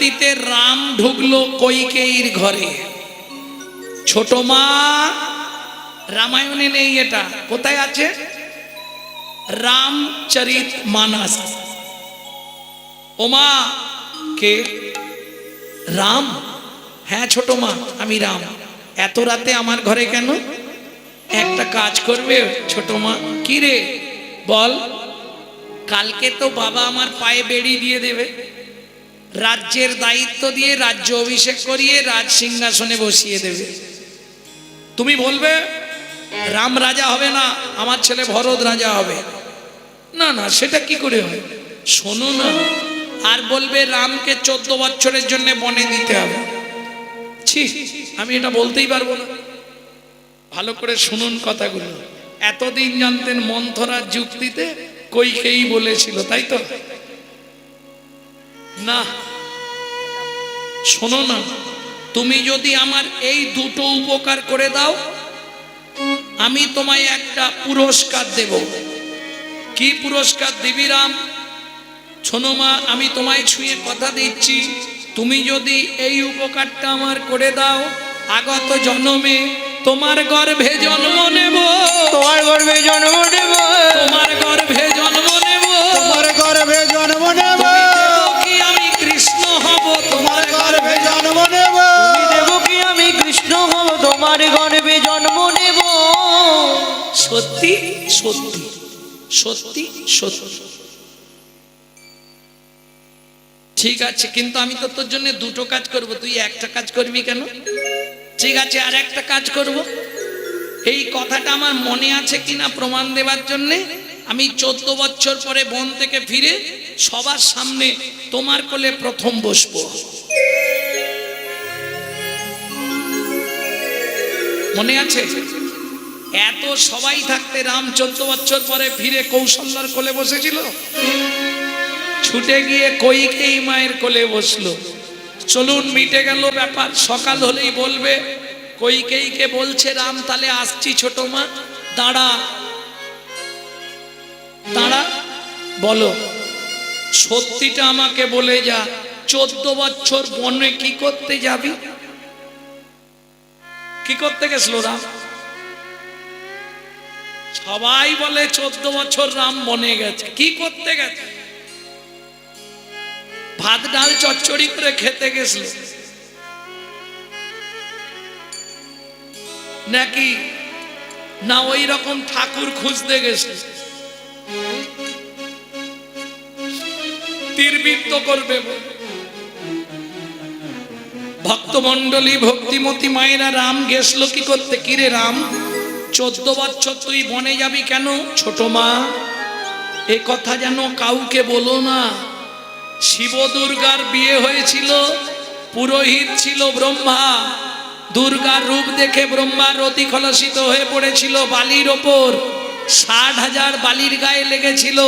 রাত্রিতে রাম ঢুকলো কৈকেয়ীর ঘরে। ছোট মা, রামায়ণে নেই, এটা কোথায় আছে? রামচরিত মানস। ওমা, কে? রাম? হ্যাঁ ছোট মা, আমি রাম। এত রাতে আমার ঘরে কেন? একটা কাজ করবে ছোট মা। কি রে বল। কালকে তো বাবা আমার পায়ে বেড়ি দিয়ে দেবে, রাজ্যের দায়িত্ব দিয়ে রাজ্য অভিষেক করিয়ে রাজ সিংহাসনে বসিয়ে দেবে। তুমি বলবে রাম রাজা হবে না, আমার ছেলে ভরত রাজা হবে। না না, সেটা কি করে হয়? শোনো না। আর বলবে রামকে 14 বছরের জন্য বনে দিতে হবে। ছি, আমি এটা বলতেই পারবো না। ভালো করে শুনুন কথাগুলো। এতদিন জানতেন মন্থরার যুক্তিতে কৈকেয়ী বলেছিল, তাই তো? না, শোনো না। তুমি যদি আমার এই দুটো উপকার করে দাও, আমি তোমায় একটা পুরস্কার দেব। কি পুরস্কার দিবি রাম? শোনো মা, আমি তোমায় ছুঁয়ে কথা দিচ্ছি, তুমি যদি এই উপকারটা আমার করে দাও, আগত জন্মে তোমার গর্ভে জন্ম নেব। তোমার গর্ভে জন্ম নেব, তোমার গর্ভে জন্ম নেব, তোমার গর্ভে জন্ম নেব। কি আমি কৃষ্ণ হব তোমার গর্ভে জন্ম নেব, দেব কি আমি কৃষ্ণ হব, তোমার গর্ভে জন্ম নেব। সত্যি সত্যি সত্যি সত্যি। ঠিক আছে, কিন্তু আমি তো তোর জন্য দুটো কাজ করব, তুই একটা কাজ করবি কেন? ঠিক আছে, আর একটা কাজ করব। এই কথাটা আমার মনে আছে কিনা প্রমাণ দেওয়ার জন্য আমি 14 বছর পরে বন থেকে ফিরে সবার সামনে তোমার কোলে প্রথম বসবো। মনে আছে? এত সবাই থাকতে রাম 14 বছর পরে ফিরে কৌশল্যার কোলে বসেছিল। ছুটে গিয়ে কৈকেয়ী মায়ের কোলে বসলো। চলুন, মিটে গেল ব্যাপার। সকাল হলেই বলবে, কৈকেয়ীকে বলছে রাম, তাহলে আসছি ছোট মা। দাঁড়া দাঁড়া, বলো সত্যিটা আমাকে বলে যা। 14 বছর বনে কি করতে যাবি? কি করতে গেছিল রাম? সবাই বলে 14 বছর রাম বনে গেছে। কি করতে গেছে? ভাত ডাল চচ্চড়ি করে খেতে গেছিল নাকি না ওই রকম ঠাকুর খুঁজতে গেছিল? তীরবৃত্ত করবে। ভক্তমন্ডলী, ভক্তিমতী মায়েরা, রাম গেছিল কি করতে? কিরে রাম, 14 বছর তুই বনে যাবি কেন? ছোট মা, এ কথা যেন কাউকে বলো না। শিব দুর্গার বিয়ে হয়েছিল, পুরোহিত ছিল ব্রহ্মা। দুর্গার রূপ দেখে ব্রহ্মার রতি খলসিত হয়ে পড়েছিল বালির ওপর। 60,000 বালির গায়ে লেগেছিল।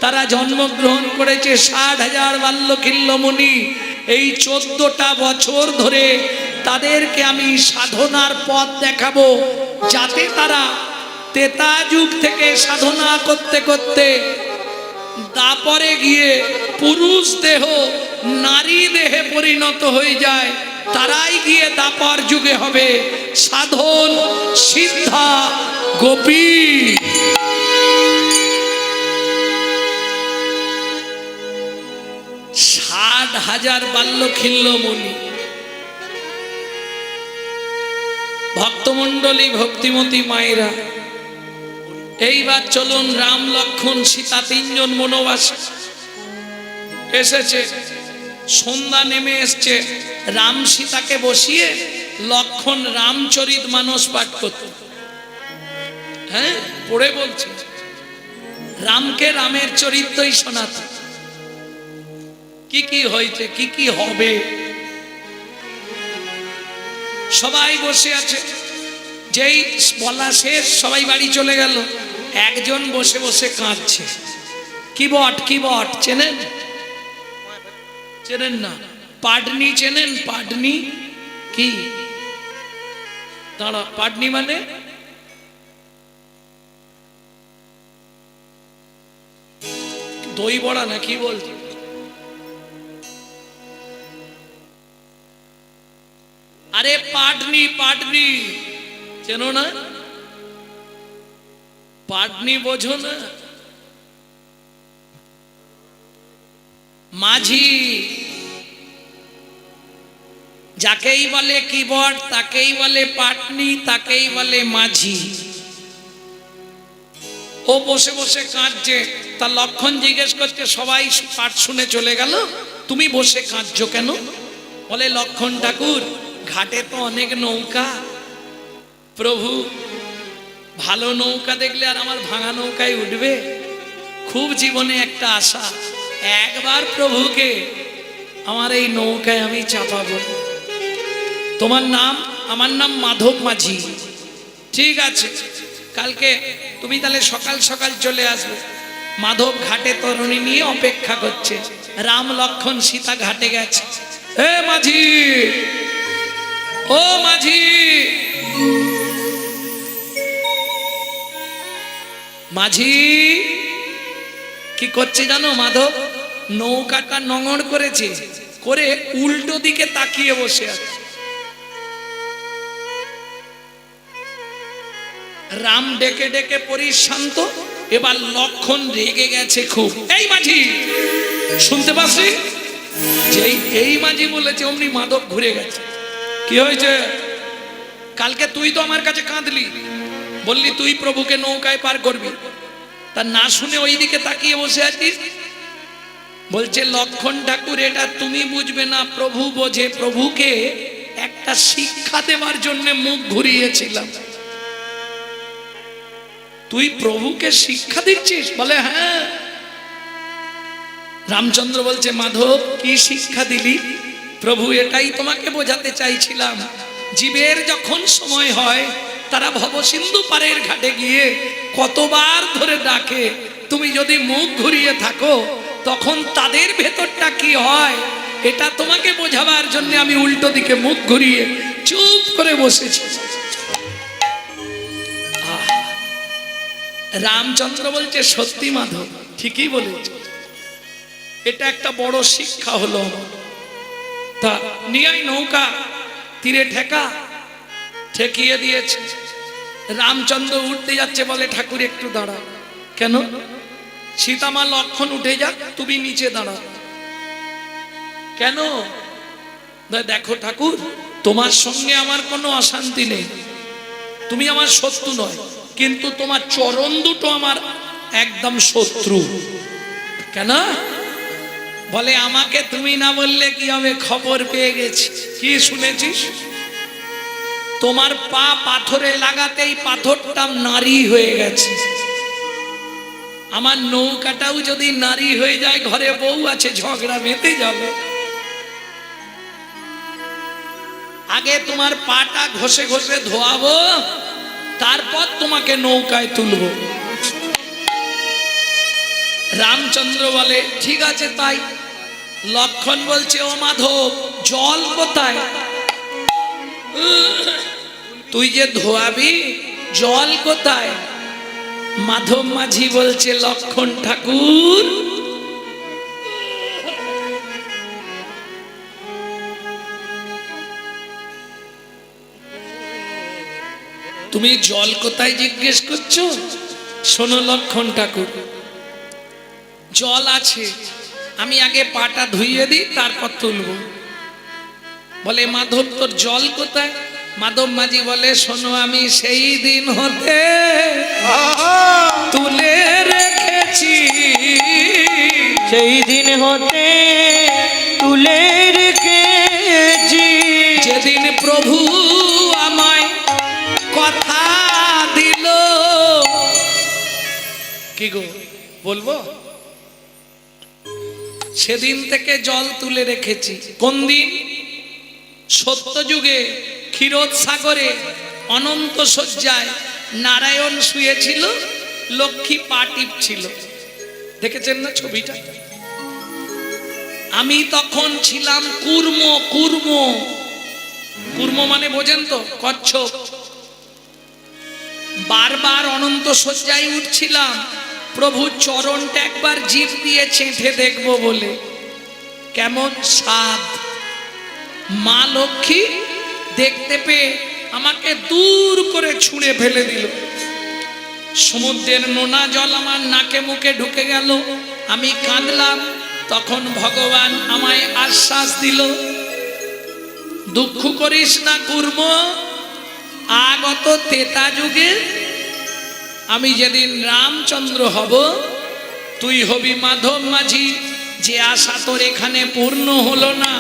তারা জন্মগ্রহণ করেছে 60,000 বাল্যকিল্য মুনি। এই 14টা বছর ধরে তাদেরকে আমি সাধনার পথ দেখাবো, যাতে তারা ত্রেতা যুগ থেকে সাধনা করতে করতে তারপরে গিয়ে পুরুষ দেহ নারী দেহে পরিণত হয়ে যায়। তারাই গিয়ে দাপর যুগে হবে সাধন সিদ্ধা গোপী। 60,000 বাল্যকিল্য মুনি। ভক্তমন্ডলী, ভক্তিমতী মায়েরা, এইবার চলুন, রাম লক্ষ্মণ সীতা 3 জন বনবাসী এসেছে। সন্ধ্যা নেমে এসছে। রাম সীতাকে বসিয়ে লক্ষ্মণ রামচরিত মানস পাঠ করত। হ্যাঁ, পড়ে বলছি, রামকে রামের চরিত্রই শোনাত। কি কি হয়েছে, কি কি হবে, সবাই বসে আছে। যেই বলা শেষ, সবাই বাড়ি চলে গেল। একজন বসে বসে কাঁদছে। কি বট? কি বট চেনেন? চেনেন না? পাডনি চেনেন? পাডনি কি? দাঁড়া, পাডনি মানে দই বড়া না কি বলছে? আরে পাটনি, পাটনি চেনো না? পাটনি বোঝো না? মাঝি, যাকেই বলে কিবট তাকেই বলে পাটনি, তাকেই বলে মাঝি। ও বসে বসে কাঁদছে। তা লক্ষণ জিজ্ঞেস করছে, সবাই পাঠ শুনে চলে গেল, তুমি বসে কাঁদছো কেন? বলে, লক্ষণ ঠাকুর, ঘাটে তো অনেক নৌকা, প্রভু ভালো নৌকা দেখলে আর আমার ভাঙা নৌকায় উঠবে, খুব জীবনে একটা আশা, একবার প্রভুকে আমার এই নৌকায় আমি চাপাবো। তোমার নাম? আমার নাম মাধব মাঝি। ঠিক আছে, কালকে তুমি তাহলে সকাল সকাল চলে আসবে। মাধব ঘাটে তরুণী নিয়ে অপেক্ষা করছে। রাম লক্ষণ সীতা ঘাটে গেছে। এ মাঝি, ও মাঝি, মাঝি কি করছে জানো? মাধব নৌকাটা নঙড় করেছে, করে উল্টো দিকে তাকিয়ে বসে আছে। রাম ডেকে ডেকে পরিশান্ত। এবার লক্ষণ রেগে গেছে খুব। এই মাঝি, শুনতে পাচ্ছি? যেই এই মাঝি বলেছে অমনি মাধব ঘুরে গেছে। কি হয়েছে? কালকে তুই তো আমার কাছে কাঁদলি, বললি তুই প্রভুকে নৌকায় পার করবি, তা না শুনে ওই দিকে তাকিয়ে বসে আছিস। বলছে, লক্ষণ ঠাকুর, এটা তুমি বুঝবে না, প্রভু বোঝে। প্রভুকে একটা শিক্ষা দেওয়ার জন্য মুখ ঘুরিয়েছিলাম। তুই প্রভুকে শিক্ষা দিচ্ছিস? বলে, হ্যাঁ। রামচন্দ্র বলছে, মাধব কি শিক্ষা দিলি? প্রভু, এটাই তোমাকে বোঝাতে চাইছিলাম, জীবের যখন সময় হয় তারা ভবসিন্ধু পারের ঘাটে গিয়ে কতবার ধরে ডাকে, তুমি যদি মুখ ঘুরিয়ে থাকো তখন তাদের ভেতরটা কি হয়, এটা তোমাকে বোঝাবার জন্য আমি উল্টো দিকে মুখ ঘুরিয়ে চুপ করে বসেছি। রামচন্দ্র বলছে, সত্যি মাধব, ঠিকই বলেছে, এটা একটা বড় শিক্ষা হলো। তা নিয়ে নৌকা তীরে ঠেকিয়ে দিয়েছে। রামচন্দ্র উঠতে যাচ্ছে, বলে, ঠাকুর একটু দাঁড়াও। কেন? সীতামা লক্ষণ উঠে যাক, তুমি নিচে দাঁড়াও। কেন? দেখো ঠাকুর, তোমার সঙ্গে আমার কোনো অশান্তি নেই, তুমি আমার শত্রু নয়, কিন্তু তোমার চরণ দুটো আমার একদম শত্রু। কেন? বলে, আমাকে তুমি না বললে কি হবে, খবর পেয়ে গেছি। কি শুনেছিস? তোমার পা পাথরে লাগাতেই পাথরটা নারী হয়ে গেছে। আমার নৌকাটাও যদি নারী হয়ে যায়, ঘরে বউ আছে, ঝগড়া মেতে যাবে। আগে তোমার পাটা ঘষে ঘষে ধোয়াবো, তারপর তোমাকে নৌকায় তুলবো। রামচন্দ্র বলে, ঠিক আছে তাই। লক্ষণ বলছে, ও মাধব, জল কোথায়? তুই যে ধোয়াবি, জল কোথায়? মাধব মাঝি বলছে, লক্ষণ ঠাকুর, তুমি জল কোথায় জিজ্ঞেস করছো? শোনো লক্ষণ ঠাকুর, জল আছে, আমি আগে পাটা ধুইয়ে দিই, তারপর তুলবো। বলে, মাধব তোর জল কোথায়? মাধব মাঝি বলে, শোনো, আমি সেই দিন হতে তুলে রেখেছি, সেই দিন হতে তুলে রেখেছি, যেদিন প্রভু আমায় কথা দিল। কি গো বলবো? সেদিন থেকে জল তুলে রেখেছি। কোন দিন? সত্যযুগে ক্ষীরোদ সাগরে অনন্ত শয্যায় নারায়ণ শুয়েছিল, লক্ষ্মী পা টিপছিল। দেখেছেন না ছবিটা? আমি তখন ছিলাম কুর্ম। কুর্ম কুর্ম মানে বোঝেন তো? কচ্ছপ। বারবার অনন্ত শয্যায় উঠছিলাম, প্রভু চরণটা একবার জিভ দিয়ে চেটে দেখবো বলে। কেমন স্বাদ! মা লক্ষ্মী দেখতে পেয়ে আমাকে দূর করে ছুঁড়ে ফেলে দিল। সমুদ্রের নোনা জল আমার নাকে মুখে ঢুকে গেল। আমি কাঁদলাম। তখন ভগবান আমায় আশ্বাস দিল, দুঃখ করিস না কুর্ম, আগত তেতা যুগে আমি যেদিন রামচন্দ্র হব, তুই হবি মাধব মাঝি। যে আশা তোর এখানে পূর্ণ হলো না,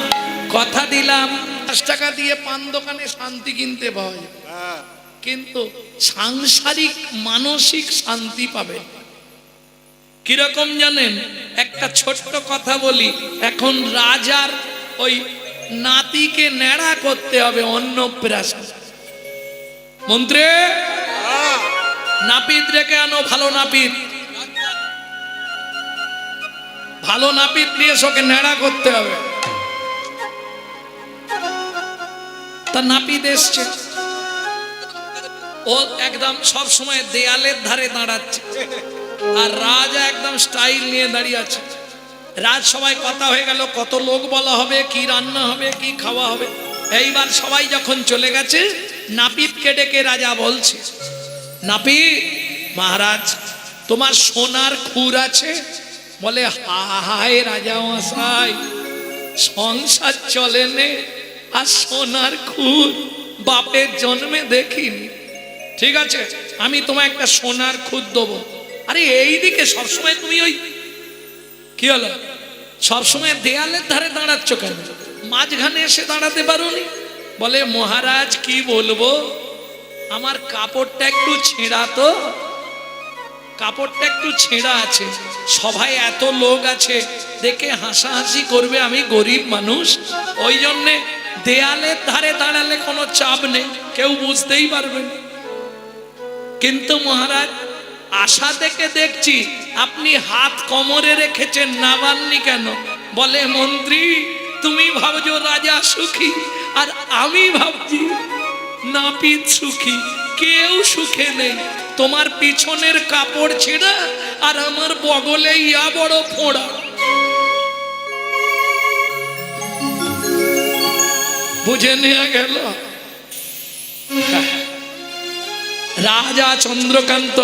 কথা দিলাম 5 টাকা দিয়ে পান দোকানে শান্তি কিনতে পাওয়া যায়, কিন্তু সাংসারিক মানসিক শান্তি পাবে। কিরকম জানেন? একটা ছোট্ট কথা বলি। এখন রাজার ওই নাতিকে নেড়া করতে হবে অন্নপ্রাশন। মন্ত্রী, নাপিত রেখে আনো, ভালো নাপিত, ভালো নাপিত নিয়ে ওকে নেড়া করতে হবে। তা নাপিত এসছে, ও একদম সব সময় দেয়ালের ধারে দাঁড়াচ্ছে, আর রাজা একদম স্টাইল নিয়ে দাঁড়িয়ে আছে। রাজ সবাই কথা হয়ে গেল, কত লোক বলা হবে, কি রান্না হবে, কি খাওয়া হবে। এইবার সবাই যখন চলে গেছে, নাপিতকে ডেকে রাজা বলছে, নাপিত মহারাজ, তোমার সোনার খুর আছে? বলে, হায় রাজা মশাই, সংসার চলে নে, আর সোনার খুর বাপের জন্মে দেখিনি। ঠিক আছে, আমি তোমায় একটা সোনার খুর দেবো। আরে এইদিকে সবসময় তুমি ওই কি হলো, সবসময় দেয়ালের ধারে দাঁড়াচ্ছ কেন? মাঝখানে এসে দাঁড়াতে পারোনি? বলে, মহারাজ কি বলবো, আমার কাপড়টা একটু ছেঁড়া, তো কাপড়টা একটু ছেঁড়া আছে, সবাই এত লোক আছে, দেখে হাসাহাসি করবে, আমি গরিব মানুষ, ওই জন্যে দেয়ালের ধারে দাঁড়ালে কোনো চাপ নেই, কেউ বুঝতেই পারবে না। কিন্তু মহারাজ, আশা থেকে দেখছি আপনি হাত কোমরে রেখেছেন, নামাননি কেন? বলে, মন্ত্রী তুমি ভাবছো রাজা সুখী, আর আমি ভাবছি নাপিত সুখী, কেউ সুখে নেই। তোমার পিছনের কাপড় ছেঁড়া, আর আমার বগলে ইয়া বড় ফোঁড়া। বুঝে নেওয়া গেল? রাজা চন্দ্রকান্ত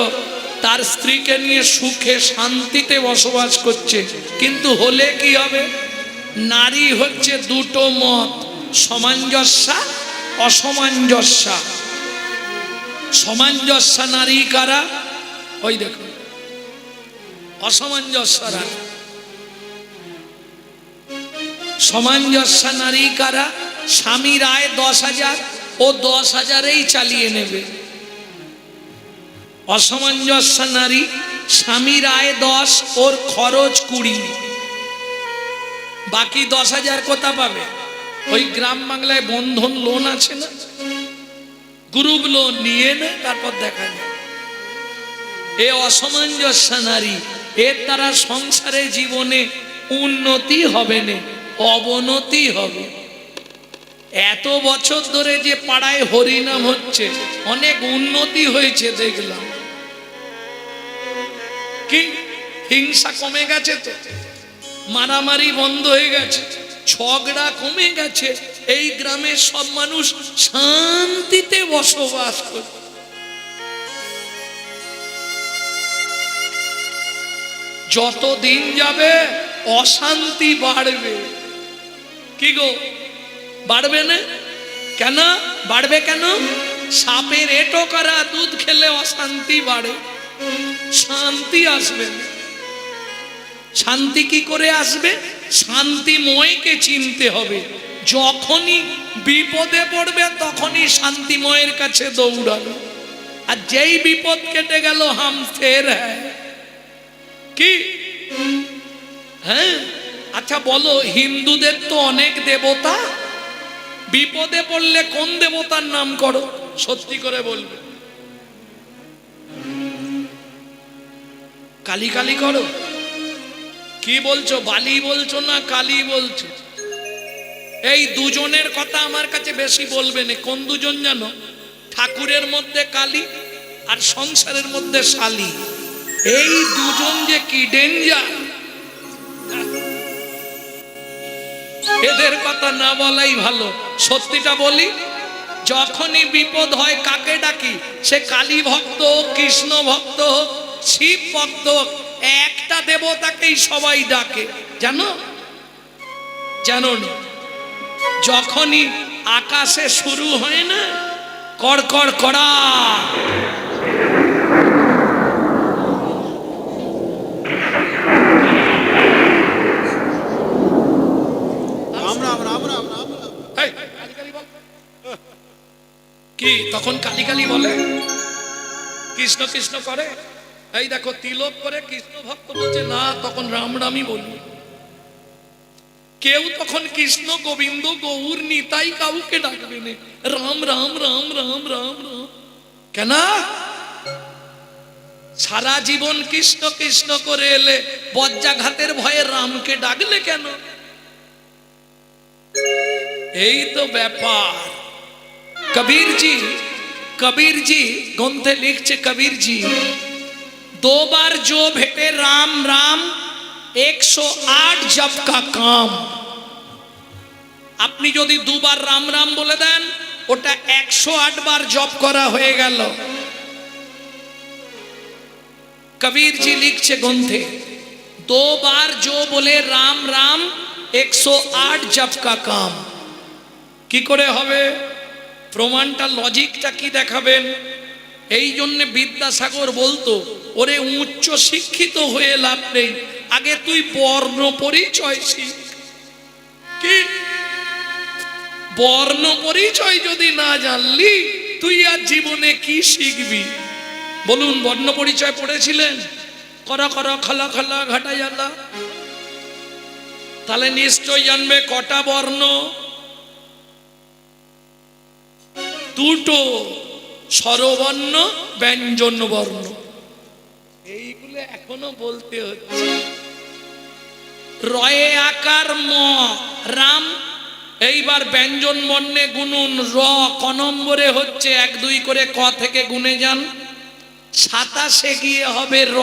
তার স্ত্রীকে নিয়ে সুখে শান্তিতে বসবাস করছে, কিন্তু হলে কি হবে? নারী হচ্ছে দুটো মত, সামঞ্জস্যা, অসামঞ্জস্যা। সামঞ্জস্যা নারী কারা? ওই দেখো, অসামঞ্জস্যা নারী। সামঞ্জস্যা নারী কারা? স্বামীর আয় 10,000, ও 10,000-এই চালিয়ে নেবে। অসামঞ্জস্য নারী, স্বামীর আয় 10, ওর খরচ 20, বাকি 10,000 কোথা পাবে? ওই গ্রাম বাংলায় বন্ধন লোন আছে না, গ্রুপ লোন নিয়ে না, তারপর দেখা যায়। এ অসামঞ্জস্য নারী, এর দ্বারা সংসারে জীবনে উন্নতি হবে না, অবনতি হবে। এত বছর ধরে যে পাড়ায় হরিনাম হচ্ছে, অনেক উন্নতি হয়েছে দেখলাম। কি হিংসা কমে গেছে, তো মারামারি বন্ধ হয়ে গেছে, ঝগড়া কমে গেছে, এই গ্রামে সব মানুষ শান্তিতে বসবাস করে। যত দিন যাবে অশান্তি বাড়বে। কি গো, বাড়বে না কেন? বাড়বে কেন? সাপের এটো করা দুধ খেলে অশান্তি বাড়ে, শান্তি আসবে না। শান্তি কি করে আসবে? শান্তিময়কে চিনতে হবে। যখনই বিপদে পড়বে তখনই শান্তিময়ের কাছে দৌড়াবে, আর যেই বিপদ কেটে গেল হাম ফের হ্যায়। কি? হ্যাঁ, আচ্ছা বলো, হিন্দুদের তো অনেক দেবতা, বিপদে পড়লে কোন দেবতার নাম করো? সত্যি করে বলবে। কালী কালী করো? কি বলছো, বালি বলছো না কালী বলছো? এই দুজনের কথা আমার কাছে বেশি বলবে না। কোন দুজন জানো? ঠাকুরের মধ্যে কালী আর সংসারের মধ্যে শালী। এই দুজন যে কি ডেঞ্জার, এদের কথা না বলাই ভালো। সত্যিটা বলি, যখনই বিপদ হয় কাকে ডাকি? সে কালী ভক্ত হোক, কৃষ্ণ ভক্ত হোক, শিব ভক্ত হোক, একটা দেবতাকেই সবাই ডাকে। জানো জানো না? যখনই আকাশে শুরু হয় না কড়কড় কড়া, এই, কি তখন কালী কালী বলে, কৃষ্ণ কৃষ্ণ করে? এই দেখো তিলক করে কৃষ্ণ ভক্ত বলছে না, তখন রাম রামই বলি। কেউ তখন কৃষ্ণ গোবিন্দ গৌর নিতাই কাউকে ডাকবে না, রাম রাম রাম রাম রাম রাম। কেন? সারা জীবন কৃষ্ণ কৃষ্ণ করে এলে বজ্রাঘাতের ভয়ে রামকে ডাকলে কেন? এই তো ব্যাপার। कबीर जी ग्रंथे लिखছে कबीर जी, दो बार जो भेटे राम राम 108 जप का काम। আপনি যদি দুবার রাম রাম বলে দেন ওটা 108 বার জপ করা হয়ে গেল। कबीर जी लिखছে গ্রন্থে, दो बार जो बोले राम राम 108 जप का काम। কি করে হবে? প্রমাণটা লজিকটা কি দেখাবেন? এই জন্য বিদ্যাসাগর বলতো, ওরে উচ্চ শিক্ষিত হয়ে লাভ নেই, আগে তুই বর্ণ পরিচয় শিখ। কি বর্ণ পরিচয় যদি না জানলি তুই আর জীবনে কি শিখবি? বলুন, বর্ণ পরিচয় পড়েছিলেন? করা করা খালা খালা ঘাটা জালা, তাহলে নিশ্চয় জানবে কটা বর্ণ। দুটো, স্বরবর্ণ ব্যঞ্জন বর্ণ। এইগুলো এখনো বলতে হচ্ছে। রয়ে আকার ম রাম, এইবার ব্যঞ্জন বর্ণে গুনুন। র ক নম্বরে হচ্ছে 1 2 করে ক থেকে গুনে যান, 27 গিয়ে হবে র।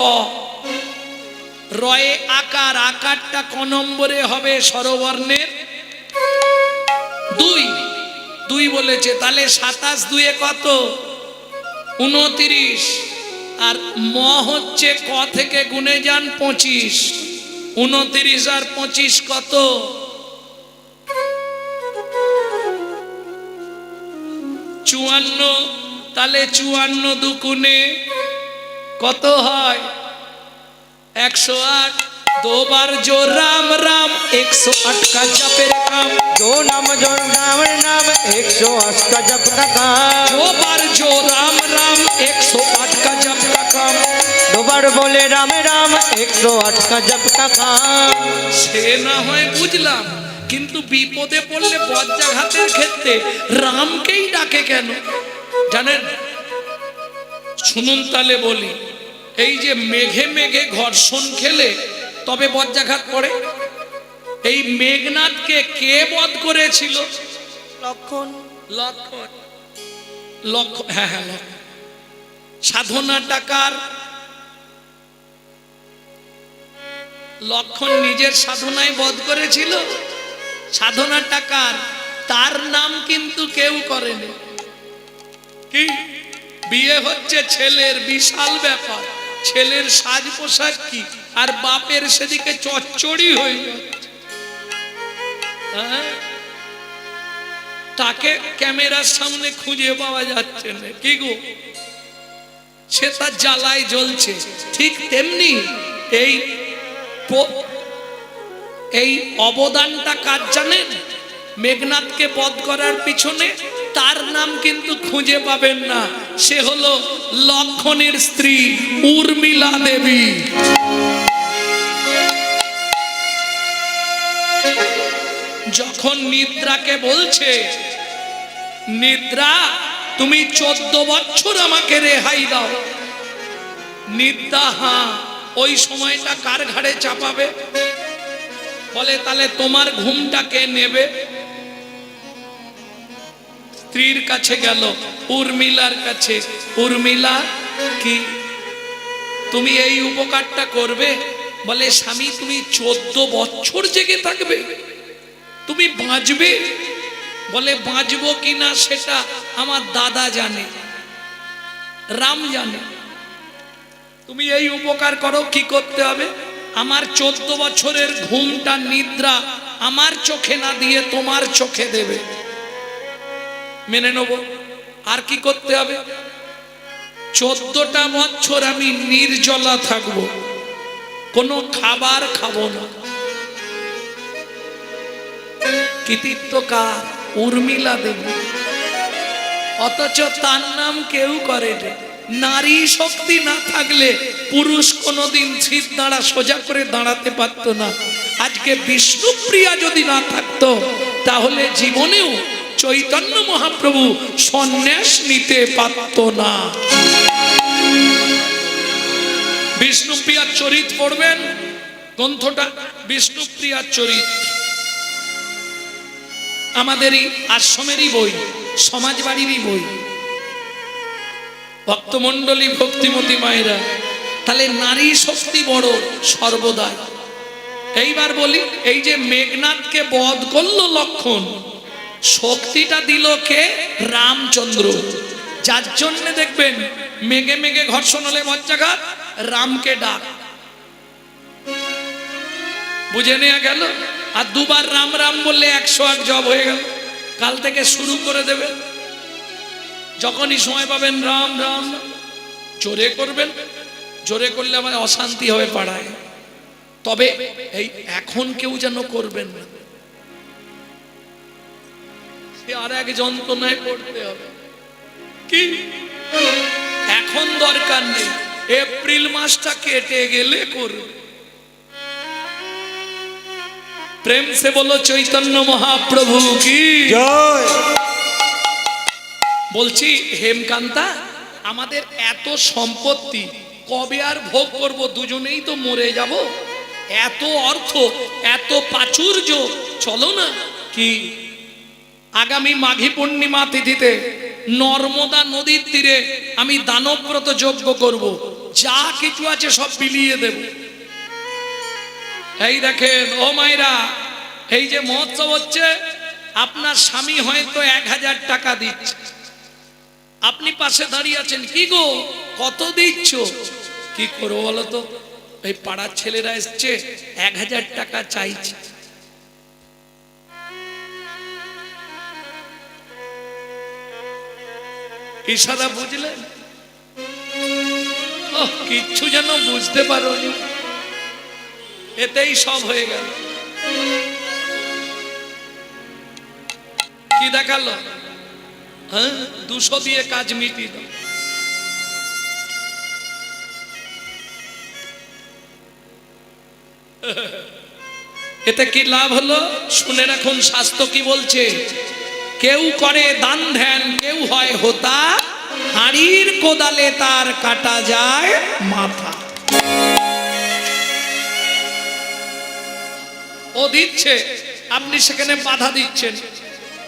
রয়ে আকার, আকারটা ক নম্বরে হবে স্বরবর্ণের 2 2 বলেছে, তাহলে 27 2 কত? 29। আর ম হচ্ছে ক থেকে গুনে যান 25, 29 আর 25 কত? 54। তাহলে 54 দুগুণে কত হয়? 108। दो बार जो राम राम 108 का जपेर काम। जो नाम राम 108 का जप का काम। दो बार जो राम राम 108 का जप का काम। दो बार बोले राम राम 108 का जप का काम। সে না হয় বুঝলাম, কিন্তু বিপদে পড়লে বজ্রাঘাতের ক্ষেত্রে রামকেই ডাকে কেন জানেন? শুনুন তাহলে বলি, এই যে মেঘে মেঘে ঘর্ষণ খেলে তবে বজ্রাঘাত পড়ে। এই মেঘনাথকে কে বধ করেছিল? লক্ষণ। লক্ষণ। লক্ষণ, হ্যাঁ হ্যাঁ লক্ষণ। সাধনা টাকার লক্ষণ নিজের সাধনায় বধ করেছিল। সাধনা টাকার, তার নাম কিন্তু কেউ করেনি। কি বিয়ে হচ্ছে ছেলের, বিশাল ব্যাপার। ছেলের সাজ পোশাক কি, আর বাপের সেদিকে চচ্চড়ি হয়ে যাচ্ছে। তাকে ক্যামেরার সামনে খুঁজে পাওয়া যাচ্ছে না। কি গো, সে তার জ্বালায় জ্বলছে। ঠিক তেমনি এই অবদানটা কার জানেন? মেঘনাথকে বধ করার পিছনে তার নাম কিন্তু খুঁজে পাবেন না। সে হলো লক্ষণের স্ত্রী উর্মিলা দেবী। যখন নিদ্রাকে বলছে, নিদ্রা তুমি 14 বছর আমাকে রেহাই দাও। নিদ্রা হ্যাঁ, ওই সময়টা কার ঘাড়ে চাপাবে? বলে তাহলে তোমার ঘুমটা কে নেবে? স্ত্রীর কাছে গেল, উর্মিলার কাছে। উর্মিলা, কি তুমি এই উপকারটা করবে? বলে স্বামী তুমি 14 বছর জেগে থাকবে, তুমি বাঁচবে? বলে বাঁচবো কিনা সেটা আমার দাদা জানে, রাম জানে। তুমি এই উপকার করো, কি করতে হবে? আমার 14 বছরের ঘুমটা নিদ্রা আমার চোখে না দিয়ে তোমার চোখে দেবে, মেনে নেব। আর কি করতে হবে? 14টা বছর আমি নির্জলা থাকবো, কোনো খাবার খাবো না। কৃতিত্ব কার? উর্মিলা দেবী। অথচ তার নাম কেউ করে না। নারী শক্তি না থাকলে পুরুষ কোনোদিন ছিপ দাঁড়া সোজা করে দাঁড়াতে পারতো না। আজকে বিষ্ণুপ্রিয়া যদি না থাকতো তাহলে জীবনেও চৈতন্য মহাপ্রভু সন্ন্যাস নিতে পারত না। বিষ্ণুপ্রিয়ার চরিত পড়বেন, গ্রন্থটা বিষ্ণুপ্রিয়ার চরিত, আমাদেরই আশ্রমেরই বই, সমাজবাড়িরই বই, ভক্তমণ্ডলী ভক্তিমতী মায়েরা। তাহলে নারী শক্তি বড় সর্বদাই। এইবার বলি, এই যে মেঘনাথকে বধ করলো লক্ষণ, শক্তিটা দিল কে? রামচন্দ্র। যার জন্য দেখবেন মেঘে মেঘে ঘর্ষণ হলে বজ্রাঘাত, রামকে ডাক, বুঝে নেওয়া গেল। আর দুবার রাম রাম বললে 101 জব হয়ে গেল। কাল থেকে শুরু করে দেবে, যখনই সময় পাবেন রাম রাম জোরে করবেন। জোরে করলে আমার অশান্তি হবে পাড়ায়। তবে এই এখন কেউ যেন করবেন না, আর এক যন্ত্রণায় পড়তে হবে। কি এখন দরকার নেই, এপ্রিল মাসটা কেটে গেলে করবে। প্রেম সে বলো চৈতন্য মহাপ্রভু কি জয়। বলছি হেমকান্তা, আমাদের এত সম্পত্তি কবে আর ভোগ করব? দুজনেই তো মরে যাব। এত অর্থ, এত প্রাচুর্য, চলো না কি আগামী মাঘী পূর্ণিমা তিথিতে নর্মদা নদীর তীরে আমি দানব্রত যজ্ঞ করব, যা কিছু আছে সব বিলিয়ে দেব। এই দেখেন ও মায়েরা, এই যে মহোৎসব হচ্ছে, আপনার স্বামী হয়তো 1000 টাকা দিচ্ছে, আপনি পাশে দাঁড়িয়ে আছেন, কি গো কত দিচ্ছ? কি করবো বলো তো? এই পাড়ার ছেলেরা এসছে, 1000 টাকা চাইছে। ইশারা বুঝলেন? কিচ্ছু যেন বুঝতে পারোনি, এতেই সব হয়ে গেল। কি দেখালো? 200 দিয়ে কাজ মিটিয়ে দাও। এতে কি লাভ হলো? শুনে রাখুন, শাস্ত্র কি বলছে? কেউ করে দান ধ্যান, কেউ হয় হোতা, হাড়ির কোদালে তার কাটা যায় মাথা। ও দিচ্ছে, আপনি সেখানে বাধা দিচ্ছেন,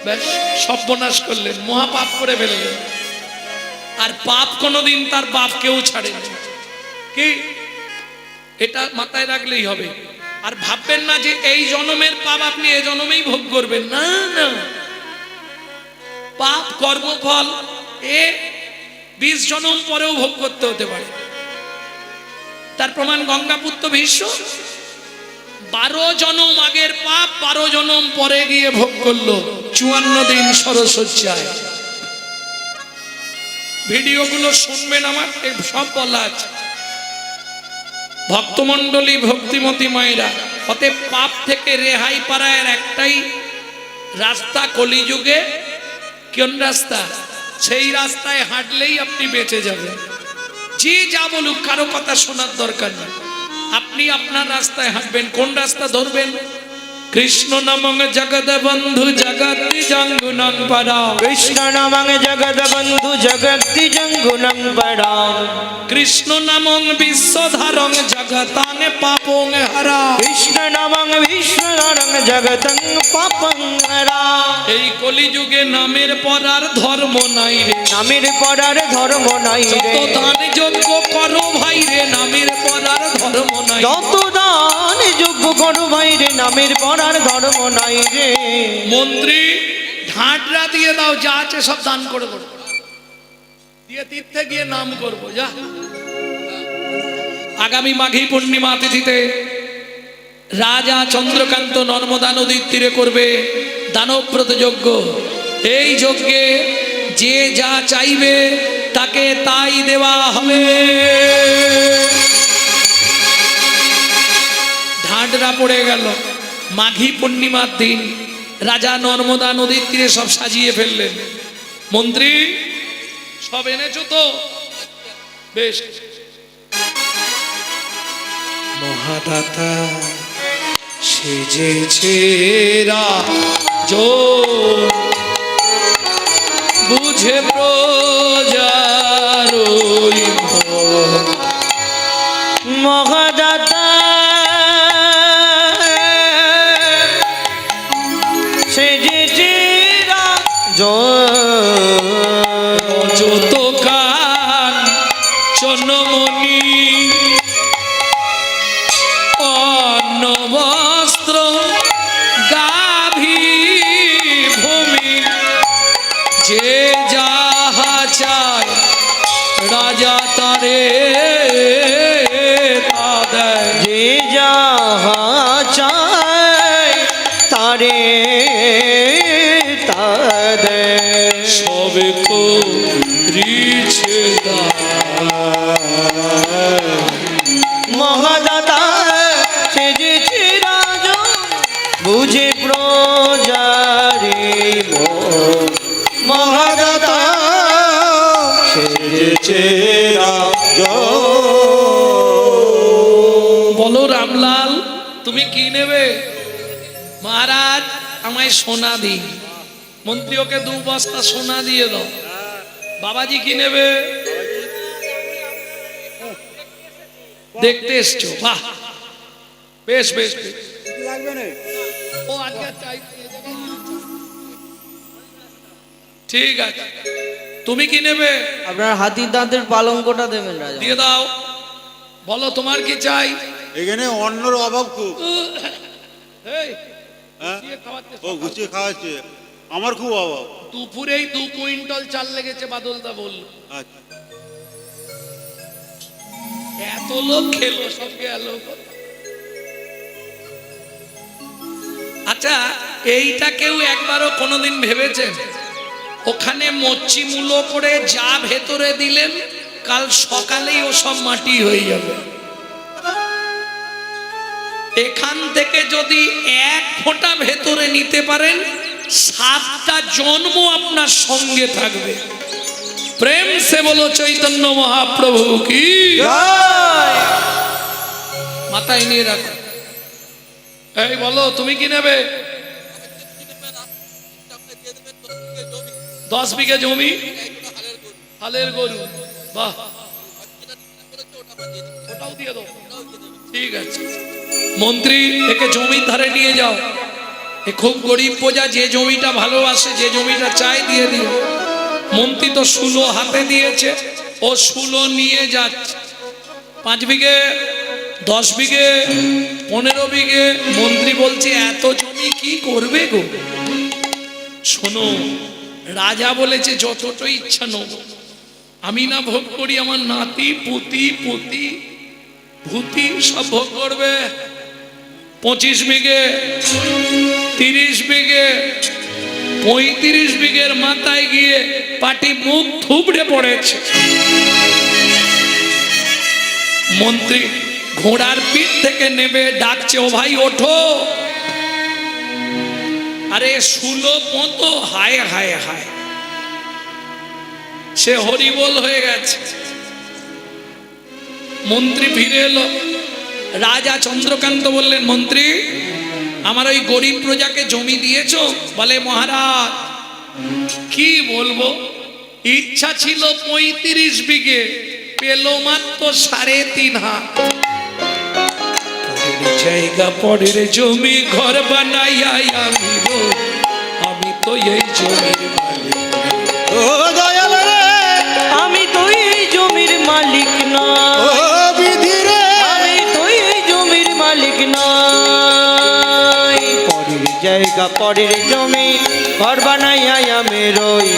ব্যাস সর্বনাশ করলেন, মহাপাপ করে ফেললেন। আর পাপ কোনোদিন তার বাপকেও ছাড়েনি। কি এটা মাথায় রাখলেই হবে। আর ভাববেন না যে এই জন্মের পাপ আপনি এই জন্মেই ভোগ করবেন, না না। পাপ কর্মফল 20 জন্ম পরেও ভোগ করতে হতে পারে। তার প্রমাণ গঙ্গাপুত্র ভীষ্ম 12 জন্ম আগের পাপ 12 জন্ম পরে গিয়ে ভোগ করলো, 54 দিন সরসজ্জায়। ভিডিওগুলো শুনবেন, আমার সব বলা আছে। ভক্তমণ্ডলী ভক্তিমতী মায়েরা, অতএব পাপ থেকে রেহাই পাওয়ার একটাই রাস্তা কলিযুগে। কোন রাস্তা? সেই রাস্তায় হাঁটলেই আপনি বেঁচে যাবেন। যে যা বলুক কারো কথা শোনার দরকার নেই, আপনি আপনার রাস্তায় হাঁটবেন। কোন রাস্তা ধরবেন? কৃষ্ণ নামং জগৎ বন্ধু জগতি জঙ্গুনং পরাম, কৃষ্ণ নামং জগৎ বন্ধু জগতি জঙ্গুনং পরাম, কৃষ্ণ নামং বিশ্বধারং জগতাং পাপং হরা, কৃষ্ণ নামং বিশ্বধারং জগতং পাপং হরা। এই কলিযুগে নামের পর আর ধর্ম নাই রে, নামের পর আর ধর্ম নাই রে, যত দান যজ্ঞ করো ভাই রে, নামের পর আর ধর্ম নাই। যত দান যজ্ঞ করো ভাই রে, নামের পর আর ধর্ম নাই রে। মন্ত্রী ঢাঁটরা দিয়ে দাও, যা আছে সব দান করে দেবো, দিয়ে তীর্থে গিয়ে নাম করবো। যা আগামী মাঘী পূর্ণিমা তিথিতে রাজা চন্দ্রকান্ত নর্মদা নদীর তীরে করবে দানব্রত যজ্ঞ। এই যজ্ঞে যে যা চাইবে তাকে তাই দেওয়া হবে। ঢাঁটরা পড়ে গেল। মাঘী পূর্ণিমার দিন রাজা নর্মদা নদীর তীরে সব সাজিয়ে ফেললেন। মন্ত্রী সব এনেছো তো? বেশ। মহাদাতা সেজেছে রাজন, বুঝে প্রজার ওই মন। মহাদাতা সেজেছে রাজন, যত কান চনমণি অন্ন বস্ত্র গাভী ভূমি, যে যাহা চায় রাজা তারে তা দেয়। যে যাহা চায় তারে তা দেয়। সবে করিছে দান। মহাদাতা সেজেছে রাজন, বুঝে প্রজারে মন। মহাদাতা সেজেছে রাজন। বলো রামলাল, তুমি কি নেবে? মহারাজ আমায় সোনা দিন। মন্ত্রী ওকে 2 বস্তা সোনা দিয়ে দাও। বাবাজি কি নেবে? দেখতে এসছো? বাহ, বেশ বেশ বেশ। ও আজকে ঠিক আছে। তুমি কি নেবে? আপনার হাতির দাঁতের পালঙ্কটা দেবেন রাজা। দিয়ে দাও। বলো তোমার কি চাই? এখানে অন্যর অভাব খুব। এই, হ্যাঁ? গুছিয়ে খাওয়াতে ও গুছিয়ে খাওয়াচ্ছে, আমার খুব অভাব। দুপুরেই 2 কুইন্টাল চাল লেগেছে, বাদলদা বলল। আচ্ছা, এত লোক খেলো, সব গেল। আচ্ছা, এইটা কেউ একবারও কোনোদিন ভেবেছেন? ওখানে মচ্ছি মূলো করে যা ভেতরে দিলেন, কাল সকালেই ও সব মাটি হয়ে যাবে। এখান থেকে যদি 1 ফোঁটা ভেতরে নিতে পারেন, 7টা জন্ম আপনার সঙ্গে থাকবে। প্রেম সে বলো চৈতন্য মহাপ্রভু কি জয়। মাথায় নিয়ে রাখো। এই বলো তুমি কি নেবে? 10 বিঘে জমি, হালের গরু। বাহ, ওটাও দিয়ে দাও। ঠিক আছে। মন্ত্রী একে জমির ধারে নিয়ে যাও। এ খুব গরিব প্রজা, যে জমিটা ভালোবাসে, যে জমিটা চায় দিয়ে দিও। মন্ত্রী তো শুলো হাতে দিয়েছে, ও শুলো নিয়ে যাচ্ছে। 5 বিঘে, 10 বিঘে, 15 বিঘে। মন্ত্রী বলছে এত জমি কি করবে গো? শোনো, রাজা বলেছে যতটা ইচ্ছা নেব, আমি না ভোগ করি, আমার নাতি পুতি পুতি ভূতি সব ভোগ করবে। 25 বিঘে, 30 বিঘে, 35 বিঘের মাথায় গিয়ে পাটি মুখ থুবড়ে পড়েছে। মন্ত্রী ঘোড়ার পিঠ থেকে নেবে ডাকছে, ও ভাই ওঠো। আরে শুলো মতো, হায় হায় হায়, সে হরিবোল হয়ে গেছে। মন্ত্রী ফিরে এলো। রাজা চন্দ্রকান্ত বললেন, মন্ত্রী আমার ওই গরিব প্রজাকে জমি দিয়েছো? বলে মহারাজ কি বলবো, ইচ্ছা ছিল 35 বিঘে, পেল মাত্র 3.5 হাত। জায়গা পরের জমি ঘর বানাইয়া আমি তো এই জমির মালিক। ও দয়াল রে, আমি তো এই জমির মালিক না। ও বিধি রে, আমি তো এই জমির মালিক নই। পরের জায়গা পরের জমি ঘর বানাইয়া আমি রই,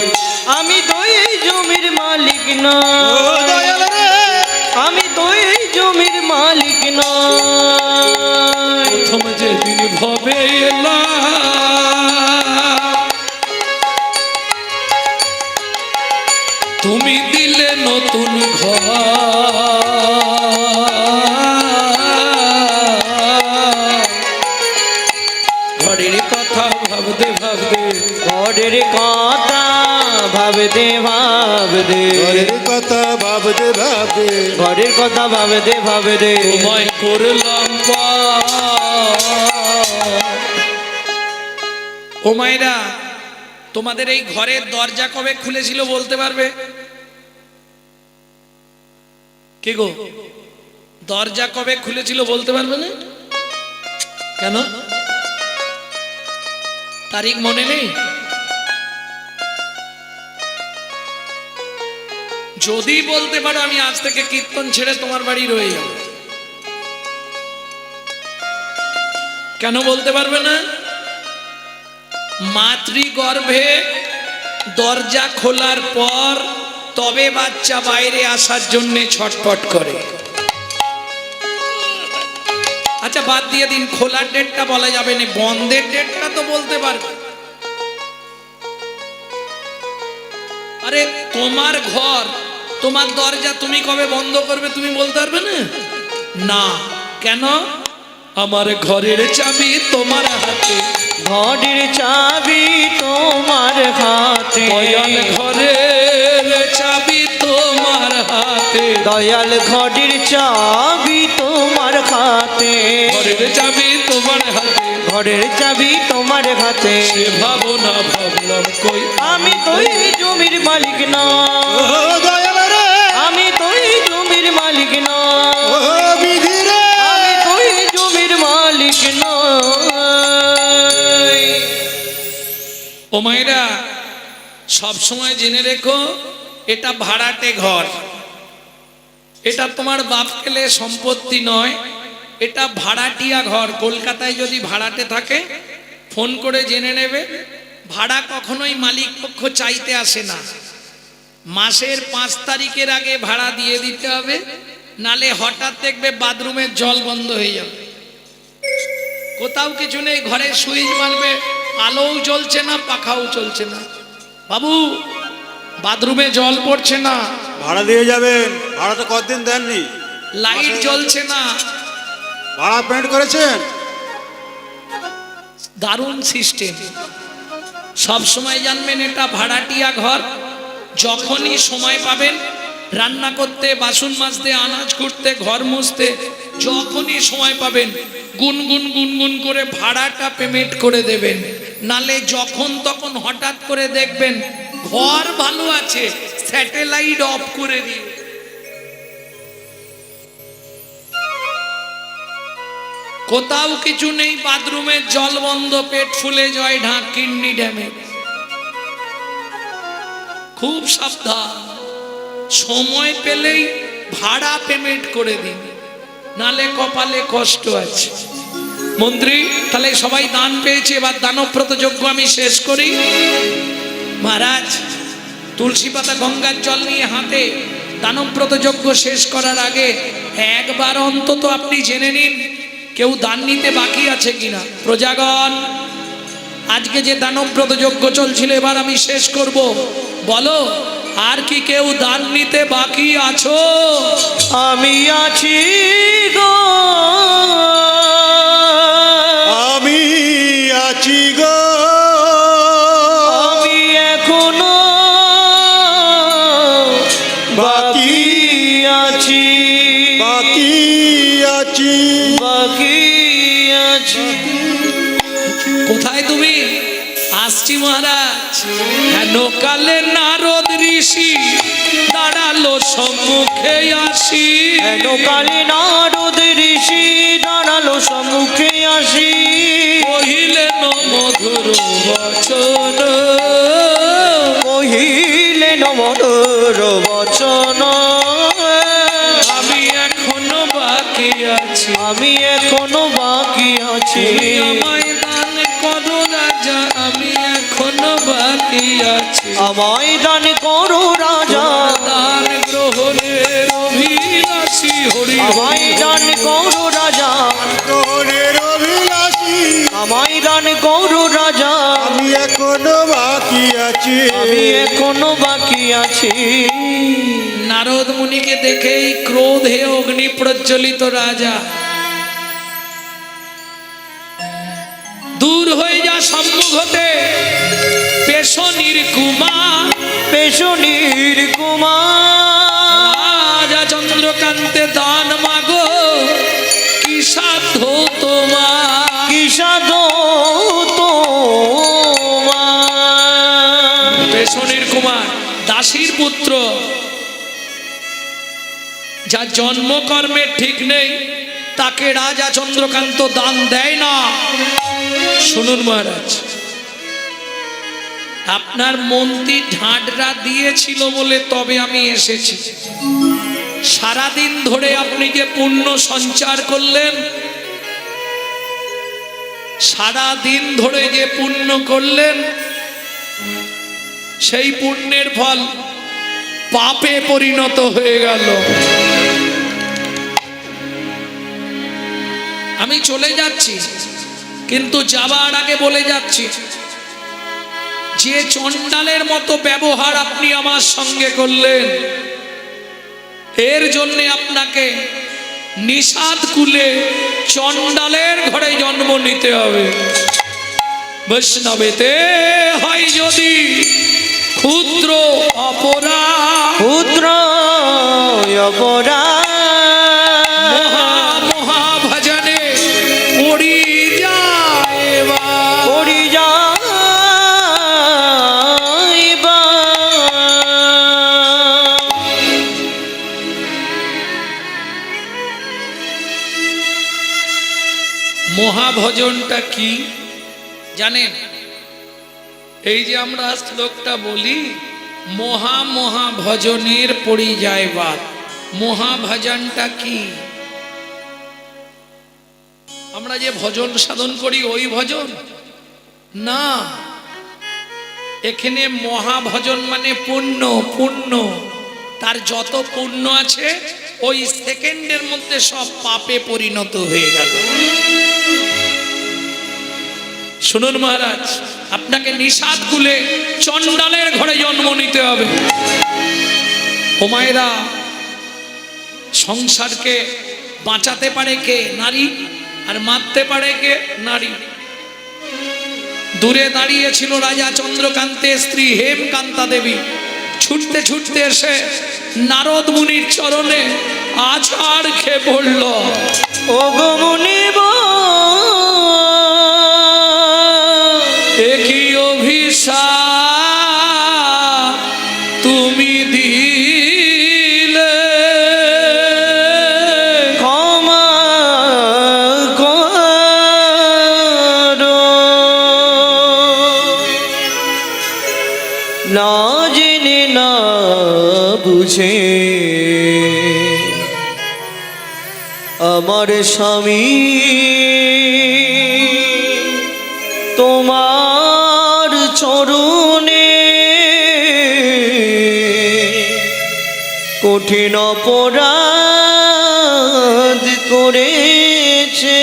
আমি তো এই জমির মালিক ও নই, দয়াল রে আমি তো এই জমির মালিক নই। প্রথম যেদিন ভবে এলাম তুমি দিলে নতুন ঘর, ঘরের কথা ভাবতে ভাবতে ঘরের কথা ভাবতে ভাবতে, ঘরের কথা ভাবতে ভাবতে ঘরের কথা ভাবতে ভাবতে তোমায় করলাম ও মায়েরা, তোমাদের এই ঘরের দরজা কবে খুলেছিল বলতে পারবে? কে গো, দরজা কবে খুলেছিল বলতে পারবে না? কেন? তারিখ মনে নেই? যদি বলতে পারো আমি আজ থেকে কীর্তন ছেড়ে তোমার বাড়ি রয়ে যাব। কেন বলতে পারবে না? মাতৃগর্ভে দরজা খোলার পর তবে বাচ্চা বাইরে আসার জন্য ছটফট করে। আচ্ছা বাদ দিয়ে দিন, খোলার ডেটটা বলা যাবে না, বন্ধের ডেটটা তো বলতে পারবে। আরে তোমার ঘর, তোমার দরজা তুমি কবে বন্ধ করবে তুমি বলতে পারবে না? না। কেন? আমার ঘরের চাবি তোমার হাতে, ঘরের চাবি তোমার হাতে, দয়াল ঘরের চাবি তোমার হাতে, দয়াল ঘরের চাবি তোমার হাতে, ঘরের চাবি তোমার হাতে, ঘরের চাবি তোমার হাতে। সে ভাবনা ভাবলাম কই আমি তো এই জমির মালিক ও নই, দয়াল রে আমি তো এই জমির মালিক ও নই, বিধি রে আমি তো এই জমির মালিক নই। ও মায়েরা, সব সময় জেনে রেখো এটা ভাড়াটে ঘর, এটা তোমার বাপ পেলে সম্পত্তি নয়, এটা ভাড়াটিয়া ঘর। কলকাতায় যদি ভাড়াটে থাকে ফোন করে জেনে নেবে, ভাড়া কখনোই মালিক পক্ষ চাইতে আসে না। মাসের 5 তারিখের আগে ভাড়া দিয়ে দিতে হবে, নালে হঠাৎ দেখবে বাথরুমের জল বন্ধ হয়ে যাবে। কোথাও কিছু নেই, ঘরে সুইচ মারবে, আলোও জ্বলছে না, পাখাও চলছে না, বাবু বাথরুমে জল পড়ছে না, ভাড়া দিয়ে যাবেন, ভাড়া তো কতদিন দেননি, লাইট জ্বলছে না। ভাড়া পেমেন্ট করেছেন? দারুণ সিস্টেম। সব সময় জানবেন এটা ভাড়াটিয়া ঘর। যখনই সময় পাবেন রান্না করতে, বাসন মাজতে, আনাজ কুটতে, ঘর মুছতে, যখনই সময় পাবেন গুনগুন গুনগুন করে ভাড়াটা পেমেন্ট করে দেবেন। নালে যখন তখন হঠাৎ করে দেখবেন ঘর ভালো আছে, স্যাটেলাইট অফ করে দিন। কোথাও কিছু নেই, বাথরুমের জল বন্ধ, পেট ফুলে যায়, ঢাক কিডনি ড্যামেজ। খুব সাবধান, সময় পেলেই ভাড়া পেমেন্ট করে দিন, নালে কপালে কষ্ট আছে। মন্ত্রী, তাহলে সবাই দান পেয়েছে, এবার দানব্রত যজ্ঞ আমি শেষ করি। মহারাজ, তুলসী পাতা গঙ্গার জল নিয়ে হাতে দানব্রত যজ্ঞ শেষ করার আগে একবার অন্তত আপনি জেনে নিন কেউ দান নিতে বাকি আছে কিনা। প্রজাগণ, আজকে যে দানব্রত যজ্ঞ চলছিল এবার আমি শেষ করব, বলো আর কি কেউ দান নিতে বাকি আছো? আমি আছি গো, আমি আছি গো, আমি এখনো বাকি আছি, বাকি আছি, বাকি আছি। কোথায় তুমি? আসছি মহারাজ। হেন কালে নারদ ঋষি দাঁড়ালো সম্মুখে আসি, হেন কালে নারদ ঋষি দাঁড়ালো সম্মুখে আসি, কহিলেন মধুর বচন, কহিলেন মধুর বচন। আমি এখনো বাকি আছি, আমি এখনো বাকি আছি, তুমি আমায় দান করো আমায় দান করো রাজা, দান গ্রহণের অভিলাষী হরি, আমায় দান করো রাজা, গ্রহণের অভিলাষী আমায় দান করো রাজা, আমি এখনো বাকি আছি, আমি এখনো বাকি আছি। নারদ মুনিকে দেখেই ক্রোধে অগ্নি প্রজ্বলিত রাজা, দূর হয়ে যা সম্মুখ হতে পেশনির কুমার, পেশনির কুমার, রাজা চন্দ্রকান্তে দান মাগো কি সাধ্য তোমার, কি সাধো তোমার। পেশনির কুমার দাসীর পুত্র, যার জন্মকর্মের ঠিক নেই তাকে রাজা চন্দ্রকান্ত দান দেয় না। শুনুন মহারাজ, আপনার মন্ত্রী ঢাঁডরা দিয়েছিল বলে তবে আমি এসেছি। সারাদিন ধরে আপনি যে পুণ্য সঞ্চার করলেন, সারা দিন ধরে যে পুণ্য করলেন, সেই পুণ্যের ফল পাপে পরিণত হয়ে গেল। আমি চলে যাচ্ছি, কিন্তু যাবার আগে বলে যাচ্ছি, যে চণ্ডালের মতো ব্যবহার আপনি আমার সঙ্গে করলেন, এর জন্য আপনাকে নিষাদ কুলে চণ্ডালের ঘরে জন্ম নিতে হবে। বৈষ্ণবেতে হয় যদি ক্ষুদ্র অপরাধ, ক্ষুদ্র অপরাধ, মহা ভজনে পড়ি যাইবা, পড়ি যাইবা। মহাভজনটা কি জানেন? এই যে আমরা শ্লোকটা বলি, মহাভজনের পরিযায়বাদ, মহাভজনটা কি? আমরা যে ভজন সাধন করি ওই ভজন না, এখানে মহাভজন মানে পুণ্য, পুণ্য, তার যত পুণ্য আছে ওই সেকেন্ডের মধ্যে সব পাপে পরিণত হয়ে গেল। শুনুন মহারাজ, আপনাকে নিষাদ কুলে চণ্ডালের ঘরে জন্ম নিতে হবে। ও মায়েরা, সংসারকে বাঁচাতে পারে কে? নারী। আর মারতে পারে কে? নারী। দূরে দাঁড়িয়েছিল রাজা চন্দ্রকান্তের স্ত্রী হেমকান্তা দেবী, ছুটতে ছুটতে এসে নারদ মুনির চরণে আছাড় খেয়ে পড়ল। ও গো মুনিব, একই অভিশাপ তুমি দিলে, ক্ষমা করো। না জেনে না বুঝে আমার স্বামী তোমার চরণে কঠিন অপরাধ করেছে।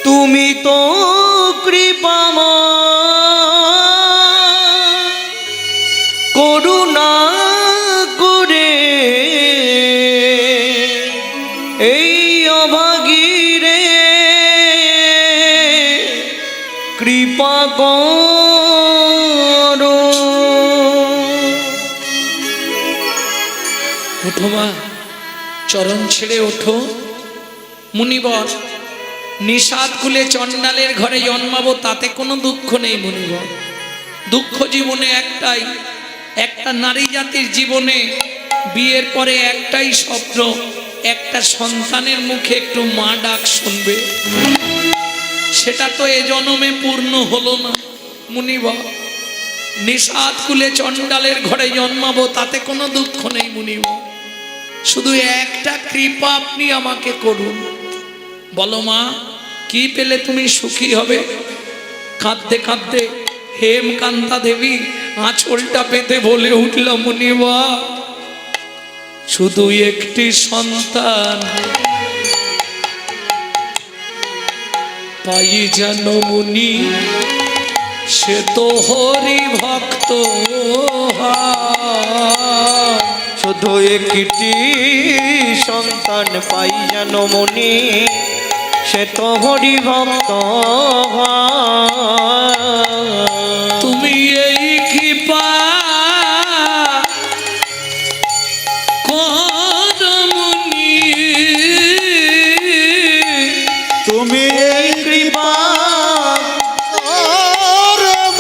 তুমি তো কৃপাময়, করুণা করে এই অভাগীরে কৃপা করো। ওঠো মা, চরণ ছেড়ে ওঠো। মুনিবর, নিষাদ কুলে চণ্ডালের ঘরে জন্মাবো তাতে কোনো দুঃখ নেই মুনিবর। দুঃখ জীবনে একটাই, একটা নারী জাতির জীবনে বিয়ের পরে একটাই স্বপ্ন, একটা সন্তানের মুখে একটু মা ডাক শুনবে। সেটা তো এ জন্মে পূর্ণ হলো না মুনিবর। নিষাদ কুলে চণ্ডালের ঘরে জন্মাবো তাতে কোনো দুঃখ নেই মুনিবর। শুধু একটা কৃপা আপনি আমাকে করুন। বলো মা, কি পেলে তুমি সুখী হবে? কাঁদতে কাঁদতে হেমকান্তা দেবী আঁচলটা পেতে বলে উঠল, মুনিবা শুধু একটি সন্তান পাই যেন মুনি, সে তো হরি ভক্ত হয়। শুধু একটি সন্তান পাই যেন মনি, সে তো হরি ভক্ত হয়। তুমি এই কৃপা করো মুনি, তুমি এই কৃপা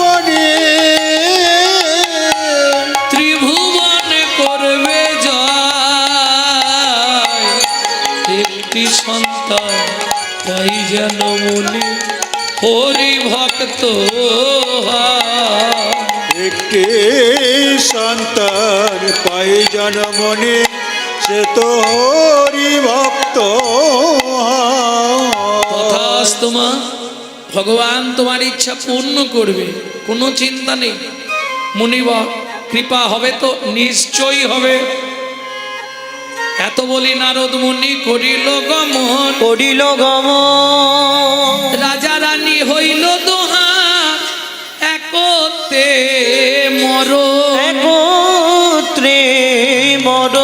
মনে ত্রিভুবনে করবে জয়, একটি সন্তান তাই যেন মুনি হরি ভক্ত হয়। একটি সন্তান পাই যেন মনে, সে তো হরি ভক্ত তথাস্তু মা, ভগবান তোমার ইচ্ছা পূর্ণ করবে, কোনো চিন্তা নেই। মুনিবা কৃপা হবে তো নিশ্চয়ই হবে। এত বলি নারদ মুনি করিল গমন, করিল গমন। রাজা রানী হইল দোহা একতে মর, একত্রে মর।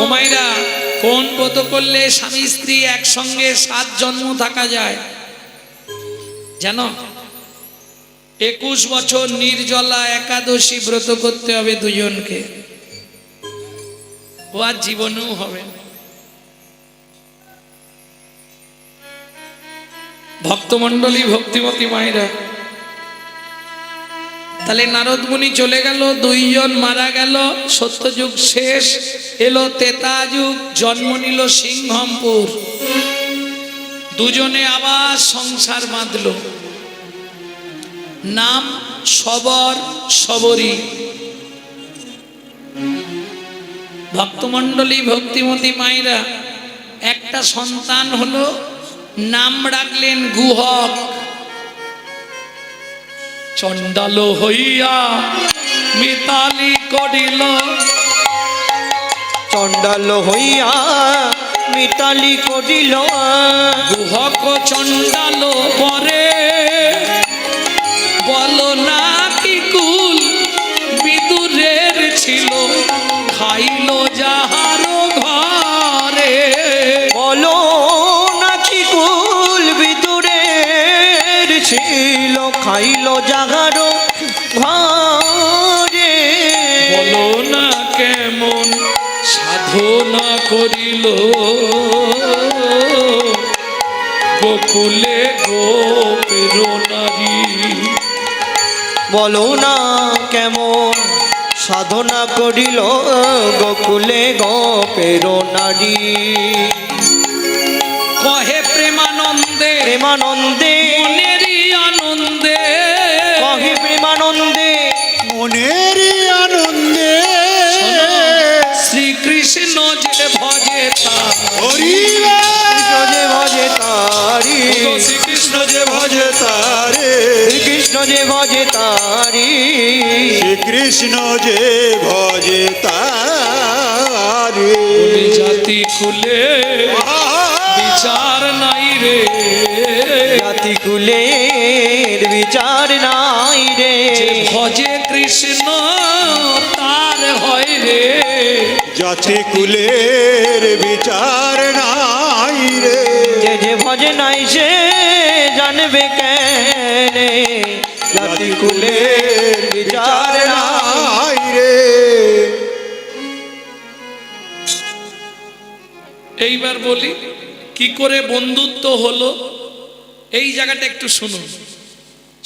ও মাইরা, কোন ব্রত করলে স্বামী স্ত্রী একসঙ্গে 7 জন্ম থাকা যায় জানো? 21 বছর নির্জলা একাদশী ব্রত করতে হবে দুজনকে, ও আর জীবনেও হবে না। ভক্তমণ্ডলী, ভক্তিমতী মায়েরা, তাহলে নারদ মুনি চলে গেল, 2 জন মারা গেল, সত্যযুগ শেষ, এলো তেতা যুগ, জন্ম নিল সিংহমপুর। দুজনে আবার সংসার বাঁধল, নাম সবর সবরী। ভক্তমণ্ডলী, ভক্তিমতী মায়েরা, একটা সন্তান হলো, নাম রাখলেন গুহক। চণ্ডাল হইয়া মিতালি করিল, চণ্ডাল হইয়া মিতালি করিল। গুহক চণ্ডাল পরে বলো না কি কুল বিদুরের ছিল, খাইল যাহারো ঘরে। বলো নাকি কুল বিদুরের ছিল, খাইল জাগারো ঘরে। বলো না কেমন সাধনা করিল, গোকুলে গোপের নারী। বলো না কেমন সাধনা করিল, গোকুলে গোপের নারী। কহে প্রেমানন্দে, প্রেমানন্দে মনেরই আনন্দে, কহে প্রেমানন্দে, মনের আনন্দে। শ্রীকৃষ্ণ যে ভজে তার, হরি কৃষ্ণ যে ভজে তারি, শ্রীকৃষ্ণ যে ভজে তারে, কৃষ্ণ যে ভজে তারি। শ্রীকৃষ্ণ যে ভজে তারে। বলি জাতি খুলে বিচার নাই রে, জাতি কুলের বিচার নাই রে। যে ভজে কৃষ্ণ তার হয় রে। জাতি কুলের বিচার নাই রে। যে যে ভজে নাই সে জানবে কেনে, জাতি কুলের বিচার নাই। নাই রে। এইবার বলি কি করে বন্ধুত্ব হলো, এই জায়গাটা একটু শুনুন।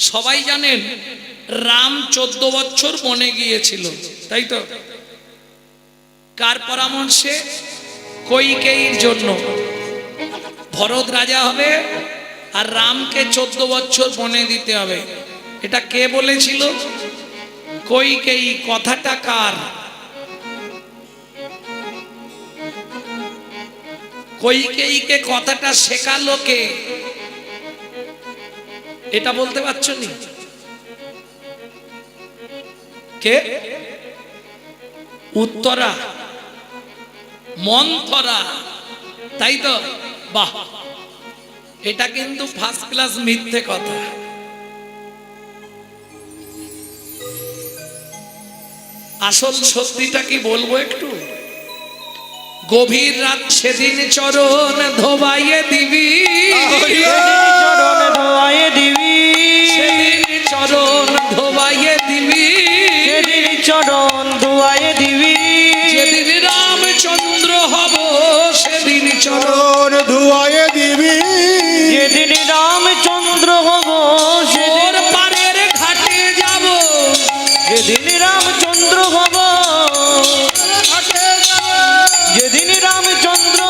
সবাই জানেন রাম 14 বছর বনে গিয়েছিল, তাই তো? কার পরামর্শে? কৈকেয়ীর জন্য। ভরত রাজা হবে আর রামকে 14 বছর বনে দিতে হবে, এটা কে বলেছিল? কৈকেয়ী। কথাটা কার? কৈকেয়ীকে কথাটা শেখালো কে? এটা বলতে পারছো নি? কে? উত্তরা, মন্থরা, তাই তো? বাহ, এটা কিন্তু ফার্স্ট ক্লাস মিথ্যে কথা। আসল সত্যিটা কি বলবো একটু? গভীর রাত সেদিন চরণ ধোবাইয়ে দিবি, চরণ ধোয়ায়ে দিবি, সেদিন চরণ ধোবাইয়ে দিবি, সেদিন চরণ ধোয়ায়ে দিবি, যেদিন রামচন্দ্র হব সেদিন চরণ, চরণ ধুয়ায়ে দিবি, যেদিন রামচন্দ্র হব ওর পারের ঘাটে যাব, যেদিন রামচন্দ্র হব, যেদিন রামচন্দ্র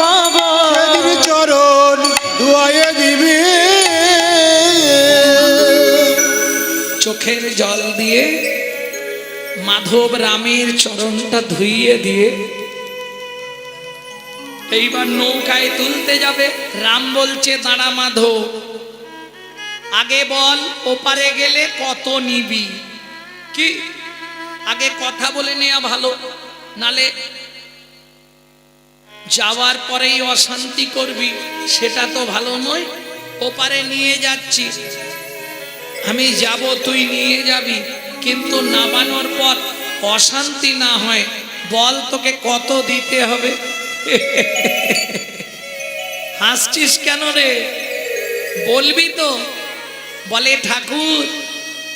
হব, সেদিন চরণ ধুয়ায়ে দিবি। চোখের জল দিয়ে মাধব রামের চরণটা ধুইয়ে দিয়ে এইবার নৌকায় তুলতে যাবে। রাম বলছে, দাঁড়া মাধব, আগে বল ওপারে গেলে কত নিবি? কি আগে কথা বলে নেওয়া ভালো, নালে যাওয়ার পরেই অশান্তি করবি, সেটা তো ভালো নয়। ওপারে নিয়ে যাচ্ছি, আমি যাব, তুই নিয়ে যাবি, কিন্তু নামানোর পর অশান্তি না হয়, বল তোকে কত দিতে হবে? হাসছিস কেন রে? বলবি তো? বলে, ঠাকুর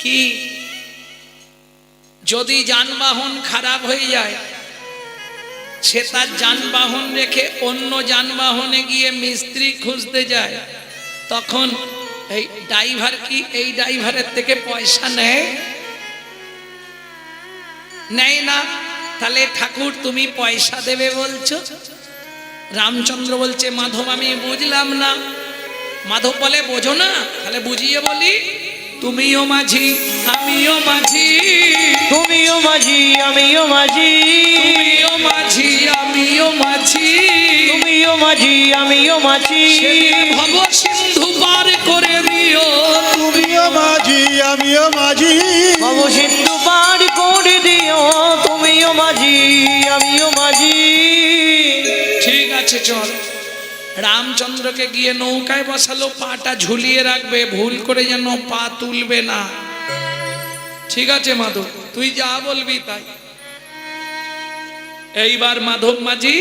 কি যদি যানবাহন খারাপ হয়ে যায়, সে তার যানবাহন রেখে অন্য যানবাহনে গিয়ে মিস্ত্রি খুঁজতে যায়, তখন এই ড্রাইভার কি এই ড্রাইভারের থেকে পয়সা নেয়? নেয় না। তাহলে ঠাকুর তুমি পয়সা দেবে বলছো? রামচন্দ্র বলছে, মাধব আমি বুঝলাম না। মাধব বলে, বোঝো না? তাহলে বুঝিয়ে বলি, তুমিও মাঝি আমিও মাঝি, তুমিও মাঝি আমিও মাঝি, তুমিও মাঝি আমিও মাঝি, তুমিও মাঝি আমিও মাঝি, সেদিন ভব সিন্ধু পার করে দিও, তুমিও মাঝি আমিও মাঝি, ভব সিন্ধু পার করে দিও, তুমিও মাঝি আমিও মাঝি। ঠিক আছে চল। রামচন্দ্রকে গিয়ে নৌকায় বসালো, পাটা ঝুলিয়ে রাখবে, ভুল করে যেন পা তুলবে না। ঠিক আছে মাধব, তুই যা বলবি তাই। এইবার মাধব মাঝি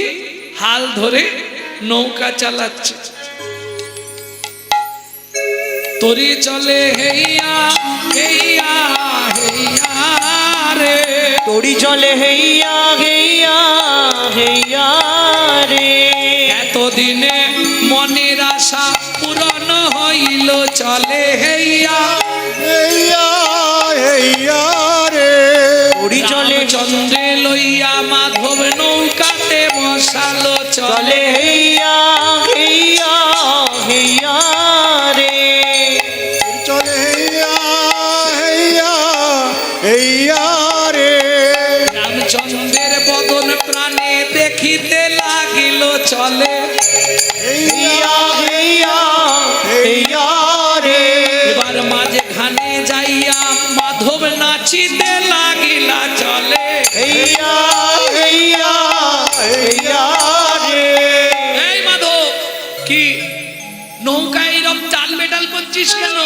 হাল ধরে নৌকা চালাচ্ছে। তরি চলে হেইয়া হেইয়া হেইয়া রে, তোরি চলে হেইয়া হেইয়া হেইয়া রে, এতদিনে মনের আশা পূরণ হইল, চলে হেইয়া হেইয়া হেইয়া রে, তোরি চলে চন্দ্রে লইয়া মাধব নৌকাতে বসালো, চলে চলে হেইয়া হেইয়া হেইয়া রে, চলে হেইয়া হেইয়া হেইয়া রে, রামচন্দ্রের বদন প্রাণে দেখিতে লাগিল, চলে হেইয়া হেইয়া হেইয়া রে, এবার মাঝখানে যাইয়া মাধব নাচিতে লাগিলা, চলে হেইয়া হেইয়া হেইয়া রে। এই মাধব, কি নৌকা এরম টাল বেটাল করছিস কেন?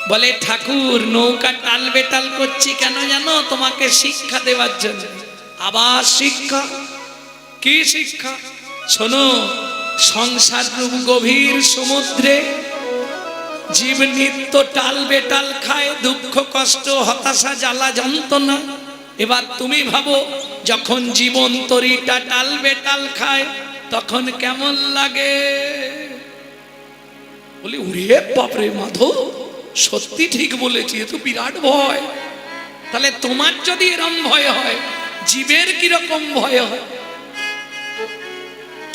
বলে, ঠাকুর নৌকা টাল বেটাল করছি কেন জানো? তোমাকে শিক্ষা দেওয়ার জন্য। আবার শিক্ষা? কি শিক্ষা? শোনো, সংসার রূপ গভীর সমুদ্রে জীব নিত্য টাল বেটাল খায়, দুঃখ কষ্ট হতাশা জ্বালা যন্ত্রণা। এবার তুমি ভাবো, যখন জীবন তরিটা টাল বেটাল খায় তখন কেমন লাগে? বলি, উড়ে বাপরে মাধব, সত্যি ঠিক বলেছি, এ তো বিরাট ভয়। তাহলে তোমার যদি এরম ভয় হয়, জীবের কিরকম ভয় হয়?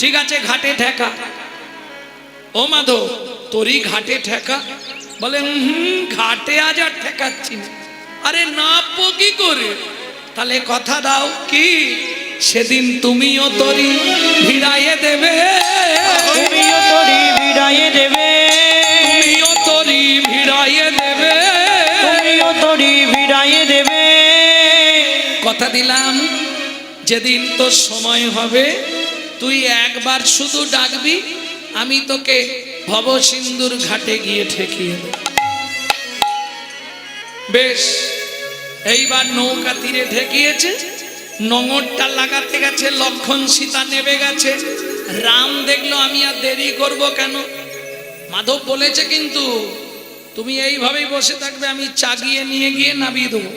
ঠিক আছে, ঘাটে ঠেকা। ও মাধব, তোরই ঘাটে ঠেকা। বলে, ঘাটে আজ আর ঠেকাচ্ছি না। আরে নাপবো কি করে? তাহলে কথা দাও, কি সেদিন তুমিও তরি ভিড়াইয়ে দেবে, তুমিও তোরি ভিড়াইয়ে দেবে, তুমিও তরি ভিড়াইয়ে দেবে, তুমিও তোরি ভিড়াইয়ে কথা দিলাম যেদিন তোর সময় হবে তুই একবার শুধু ডাকবি, আমি তোকে ভবসিন্ধুর ঘাটে গিয়ে ঠেকিয়ে দেব। বেশ, এইবার নৌকা তীরে ঠেকিয়েছে, নোঙরটা লাগাতে গেছে, লক্ষণ সীতা নেবে গেছে। রাম দেখলো আমি আর দেরি করব কেন, মাধব বলেছে কিন্তু তুমি এইভাবেই বসে থাকবে, আমি চাগিয়ে নিয়ে গিয়ে নামিয়ে দেবো।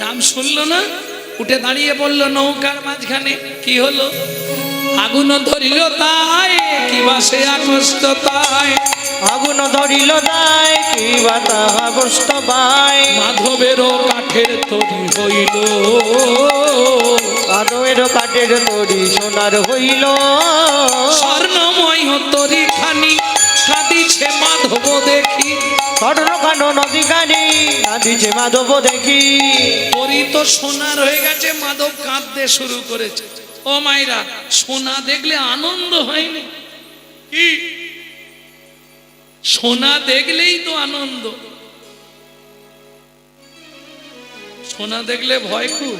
রাম শুনলো না, উঠে দাঁড়িয়ে বললো নৌকার মাঝখানে কি হলো? আগুন ধরিল তাই কি বাসে কষ্ট তাই, আগুন ধরিল দায় কি বা তাহা কষ্ট পায়। মাধবেরও কাঠের তরি হইল, মাধবের কাঠের তরি সোনার হইল। স্বর্ণময় তরি খানি কাঁদিছে মাধব দেখি, স্বর্ণ কানো নদী কানি কাঁদিছে মাধব দেখি। তরি তো সোনার হয়ে গেছে, মাধব কাঁদতে শুরু করেছে। ও মাইরা, সোনা দেখলে আনন্দ হয়নি কি? সোনা দেখলেই তো আনন্দ, সোনা দেখলে ভয় খুব।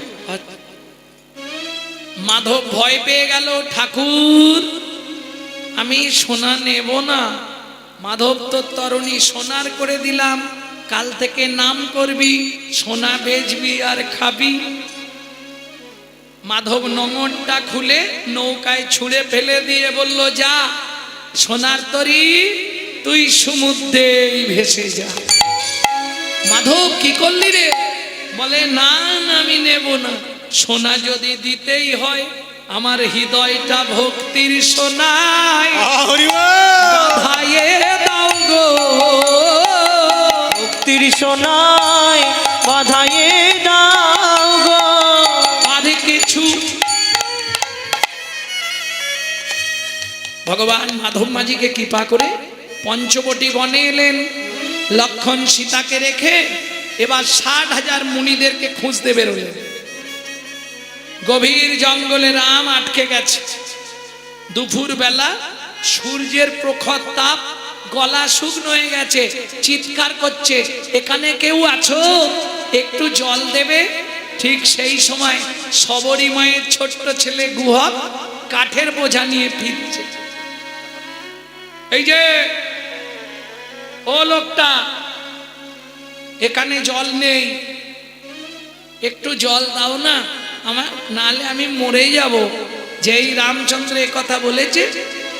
মাধব ভয় পেয়ে গেল, ঠাকুর আমি সোনা নেব না। মাধব তো তরুণী সোনার করে দিলাম, কাল থেকে নাম করবি, সোনা বেচবি আর খাবি। মাধব নোঙরটা খুলে নৌকায় ছুঁড়ে ফেলে দিয়ে বলল, যা সোনার তরি তুই সমুদ্রেই ভেসে যা। মাধব কি করলি রে? বলে না না আমি নেব না, সোনা যদি দিতেই হয় আমার হৃদয়টা ভক্তির সোনায় বাঁধাইয়ে দাও গো, ভক্তির সোনায় বাঁধাইয়ে দাও গো। আর কিছু ভগবান মাধব মাঝিকে কৃপা করে পঞ্চবটি বনে এলেন, লক্ষণ সীতাকে রেখে এবার 60,000 মুনিদেরকে খুঁজতে বেরোলেন। গভীর জঙ্গলে রাম আটকে গেছে। দুপুর বেলা সূর্যের প্রখর তাপ, গলা শুকনো হয়ে গেছে, চিৎকার করছে, এখানে কেউ আছো? একটু জল দেবে? ঠিক সেই সময় সবরী মায়ের ছোট্ট ছেলে গুহক কাঠের বোঝা নিয়ে ফিরছে। এই যে ও লোকটা, এখানে জল নেই, একটু জল দাও না আমার, নালে আমি মরে যাব। যেই রামচন্দ্র এ কথা বলেছে,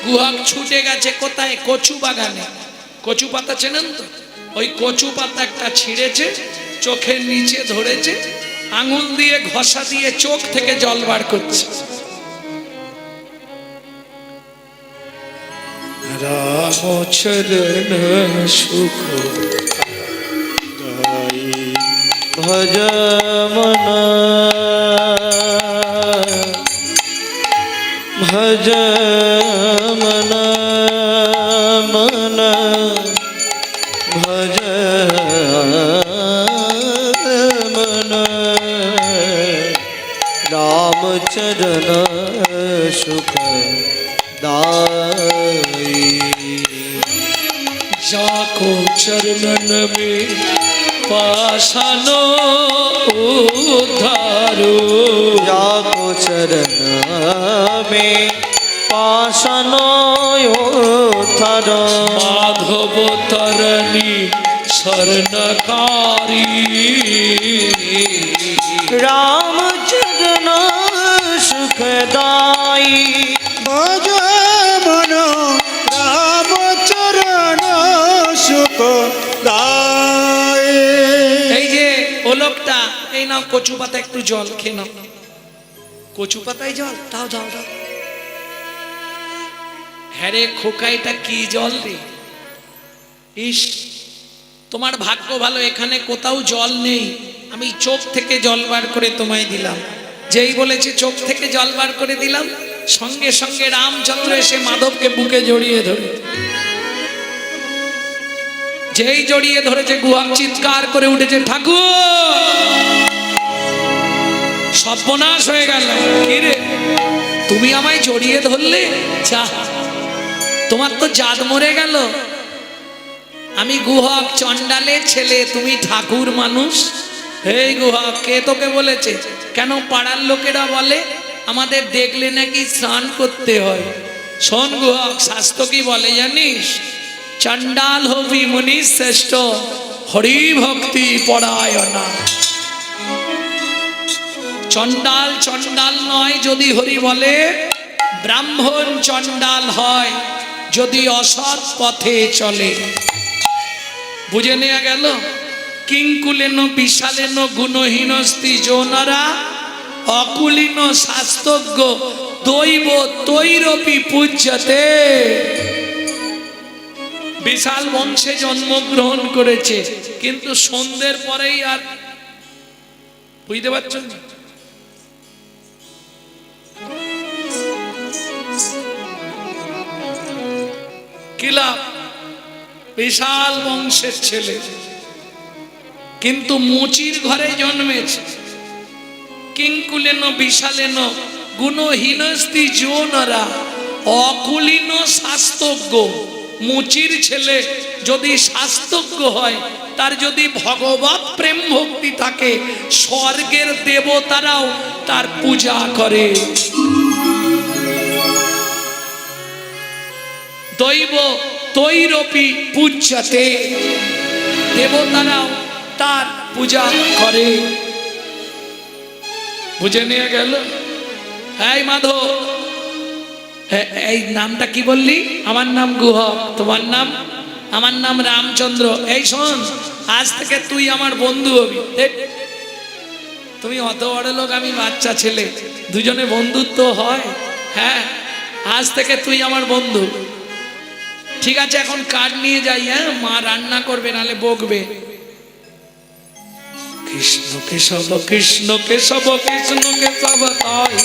গুহক ছুটে গেছে কোথায়? কচু বাগানে। কচু পাতা চেনেন তো? ওই কচু পাতা একটা ছিঁড়েছে, চোখের নিচে ধরেছে, আঙুল দিয়ে ঘষা দিয়ে চোখ থেকে জল বার করছে। রামচরণ সুখ ভজ মন ভজ মন মন ভজ মন। রামচরণ সুখ दाई जाको चरणन में पाषाणो उद्धारो, जाको चरण में पाषाणो उद्धारो। माधव तरणी शरणकारी, राम चरण सुखदाई। ভজ মন রামচরণ সুখ দায়। এই যে ও লোকটা, এই নাও কচু পাতা, একটু জল খেয়ে নাও। কচু পাতায় জল? দাও দাও দাও। হ্যাঁ রে খোকা, এটা কি জল রে? ইস, তোমার ভাগ্য ভালো, এখানে কোথাও জল নেই, আমি চোখ থেকে জল বার করে তোমায় দিলাম। যেই বলেছে চোখ থেকে জল বার করে দিলাম, সঙ্গে সঙ্গে রামচন্দ্র এসে মাধবকে বুকে জড়িয়ে ধরে। যেই জড়িয়ে ধরেছে, গুহক চিৎকার করে উঠেছে, ঠাকুর সর্বনাশ হয়ে গেল। কি রে, তুমি আমায় জড়িয়ে ধরলে? যা, তোমার তো জাত মরে গেল। আমি গুহক চণ্ডালের ছেলে, তুমি ঠাকুর মানুষ, এই গুহা কে তোকে বলেছে? কেন পাড়ার লোকেরা বলে আমাদের দেখলে নাকি স্নান করতে হয়। শোন গুহা, শাস্ত্র কি বলে জানিস? চণ্ডাল হবি মুনি শ্রেষ্ঠ, হরি ভক্তি পরায়ণা। চণ্ডাল চণ্ডাল নয় যদি হরি বলে, ব্রাহ্মণ চণ্ডাল হয় যদি অসৎ পথে চলে। বুঝে নেওয়া গেল? কিঙ্কুলেন বিশালেন গুণহীনস্তি যৌনরা, অকুলীন শাস্ত্রজ্ঞ দৈব তৈরপি পূজ্যতে। বিশাল বংশে জন্মগ্রহণ করেছে, কিন্তু সন্ধ্যের পরেই আর, বুঝতে পারছো না? কি লাভ? বিশাল বংশের ছেলে কিন্তু মুচির ঘরে জন্মেছে। কিঙ্কুলেন বিশালেন গুণহীনস্তি যৌনরা, অকুলীন শাস্ত্রজ্ঞ। মুচির ছেলে যদি শাস্ত্রজ্ঞ হয়, তার যদি ভগবত প্রেম ভক্তি থাকে, স্বর্গের দেবতারাও তার পূজা করে। দৈব তৈরপি পূজ্যতে, দেবতারাও তার পূজা করে। বুঝে নিয়ে গেল? এই মাধব, এই নামটা কি বললি? আমার নাম গুহক। তোমার নাম? আমার নাম রামচন্দ্র। এই শোন, আজ থেকে তুই আমার বন্ধু হবি। তুমি অত বড় লোক, আমি বাচ্চা ছেলে, দুজনে বন্ধুত্ব হয়? হ্যাঁ, আজ থেকে তুই আমার বন্ধু। ঠিক আছে, এখন কাঠ নিয়ে যাই। হ্যাঁ, মা রান্না করবে, নালে বকবে। কৃষ্ণ কেশব কৃষ্ণ কেশব কৃষ্ণ কেশব তাই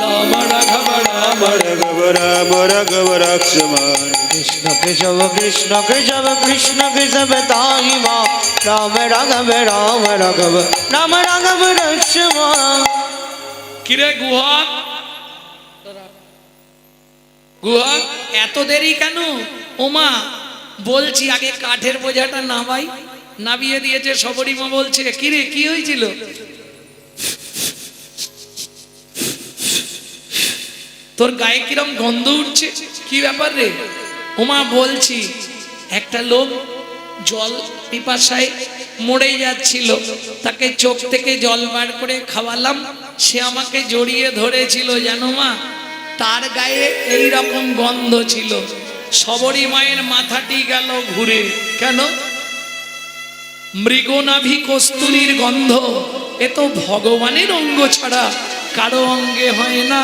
রাম রাঘব রাম রাঘব রাম রাঘব রাক্ষমান। কৃষ্ণ কেশব কৃষ্ণ কেশব কৃষ্ণ কেশব তাই মা রাম রাঘব রাম রাঘব রাম রাঘব রাক্ষমান। কিরে গুহক, গুহক এত দেরি কেন? ওমা বলছি, আগে কাঠের বোঝাটা নামাই। নামিয়ে দিয়েছে। সবরীমা বলছে, কিরে কি হয়েছিল? তোর গায়ে কিরম গন্ধ উঠছে, কি ব্যাপার রে? ওমা বলছি, একটা লোক জল পিপাসায় মরে যাচ্ছিল, তাকে চোখ থেকে জল বার করে খাওয়ালাম। সে আমাকে জড়িয়ে ধরেছিল, জানো মা, তার গায়ে এই রকম গন্ধ ছিল। সবরী মায়ের মাথাটি গেল ঘুরে। কেন? মৃগনাভি কস্তুরীর গন্ধ, এ তো ভগবানের অঙ্গ ছাড়া কারো অঙ্গে হয় না।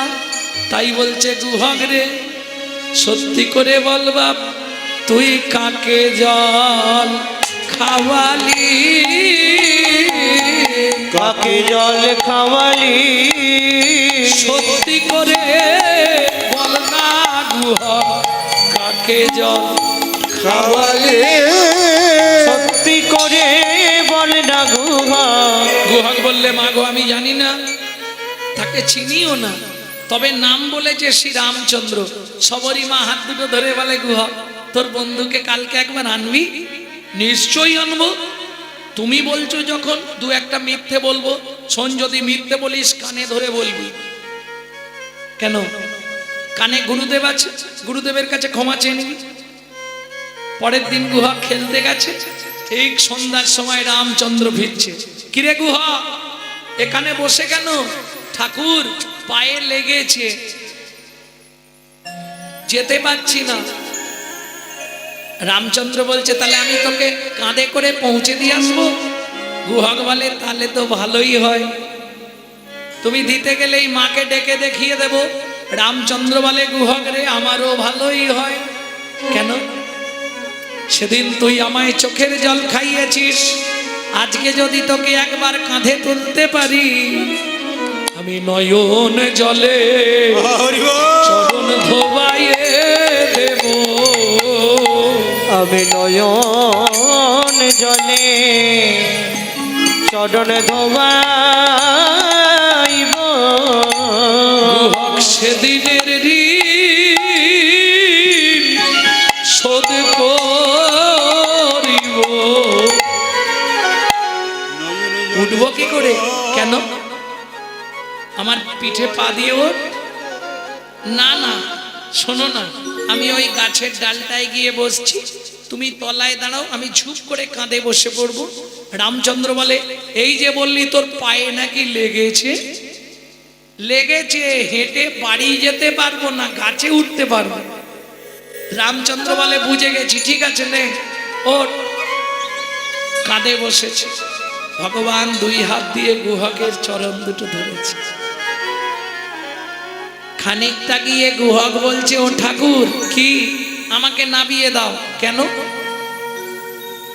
তাই বলছে গুহক রে, সত্যি করে বল বাপ, তুই কাকে জল খাওয়ালি? কাকে জল খাওয়ালি? সত্যি করে বল না গুহক, কাকে জল খাওয়ালি? সত্যি করে বল না গুহক। গুহক বললে, মা গো আমি জানি না, তাকে চিনিও না, তবে নাম বলেছে শ্রী রামচন্দ্র। সবরী মা হাত দুটো ধরে বলে, গুহক তোর বন্ধুকে কালকে একবার আনবি? নিশ্চয়ই আনবো। তুমি বলছো যখন, দু একটা মিথ্যে বলবো। শোন, যদি মিথ্যে বলিস কানে ধরে বলবি। কেন? কানে গুরুদেব আছে, গুরুদেবের কাছে ক্ষমা চেয়ে নিবি। পরের দিন গুহা খেলতে গেছে, ঠিক সন্ধ্যার সময় রামচন্দ্র ফিরছে। কিরে গুহা, এখানে বসে কেন? ঠাকুর পায়ে লেগেছে, যেতে পারছি না। রামচন্দ্র বলছে, তাহলে আমি তোকে কাঁধে করে পৌঁছে দিয়ে আসবো। গুহক বলে, তাহলে তো ভালোই হয়, তুমি দিতে গেলেই মাকে ডেকে দেখিয়ে দেব। রামচন্দ্র বলে, গুহক রে, আমারও ভালোই হয়। কেন? সেদিন তুই আমায় চোখের জল খাইয়েছিস, আজকে যদি তোকে একবার কাঁধে তুলতে পারি, আমি নয়ন জলে চরণ ধোবাইয়ে দেব। আমি নয়ন জলে চরণ ধোবাইব। গুহক সেদিনের ঋণ শোধ করিব। উঠবো কি করে? কেন? আমার পিঠে পা দিয়ে ওঠ। না না, শোনো না, আমি ওই গাছের ডালটায় গিয়ে বসছি, তুমি তলায় দাঁড়াও, আমি ঝুপ করে কাঁধে বসে পড়বো। রামচন্দ্র বলে, এই যে বললি তোর পায়ে নাকি লেগেছে, লেগেছে, হেঁটে বাড়ি যেতে পারবো না, গাছে উঠতে পারবো। রামচন্দ্র বলে, বুঝে গেছি, ঠিক আছে নে ওঠ। কাঁধে বসেছে। ভগবান দুই হাত দিয়ে গুহকের চরণ দুটো ধরেছে। খানিকটা গিয়ে গুহক বলছে, ও ঠাকুর, কি আমাকে নামিয়ে দাও। কেন?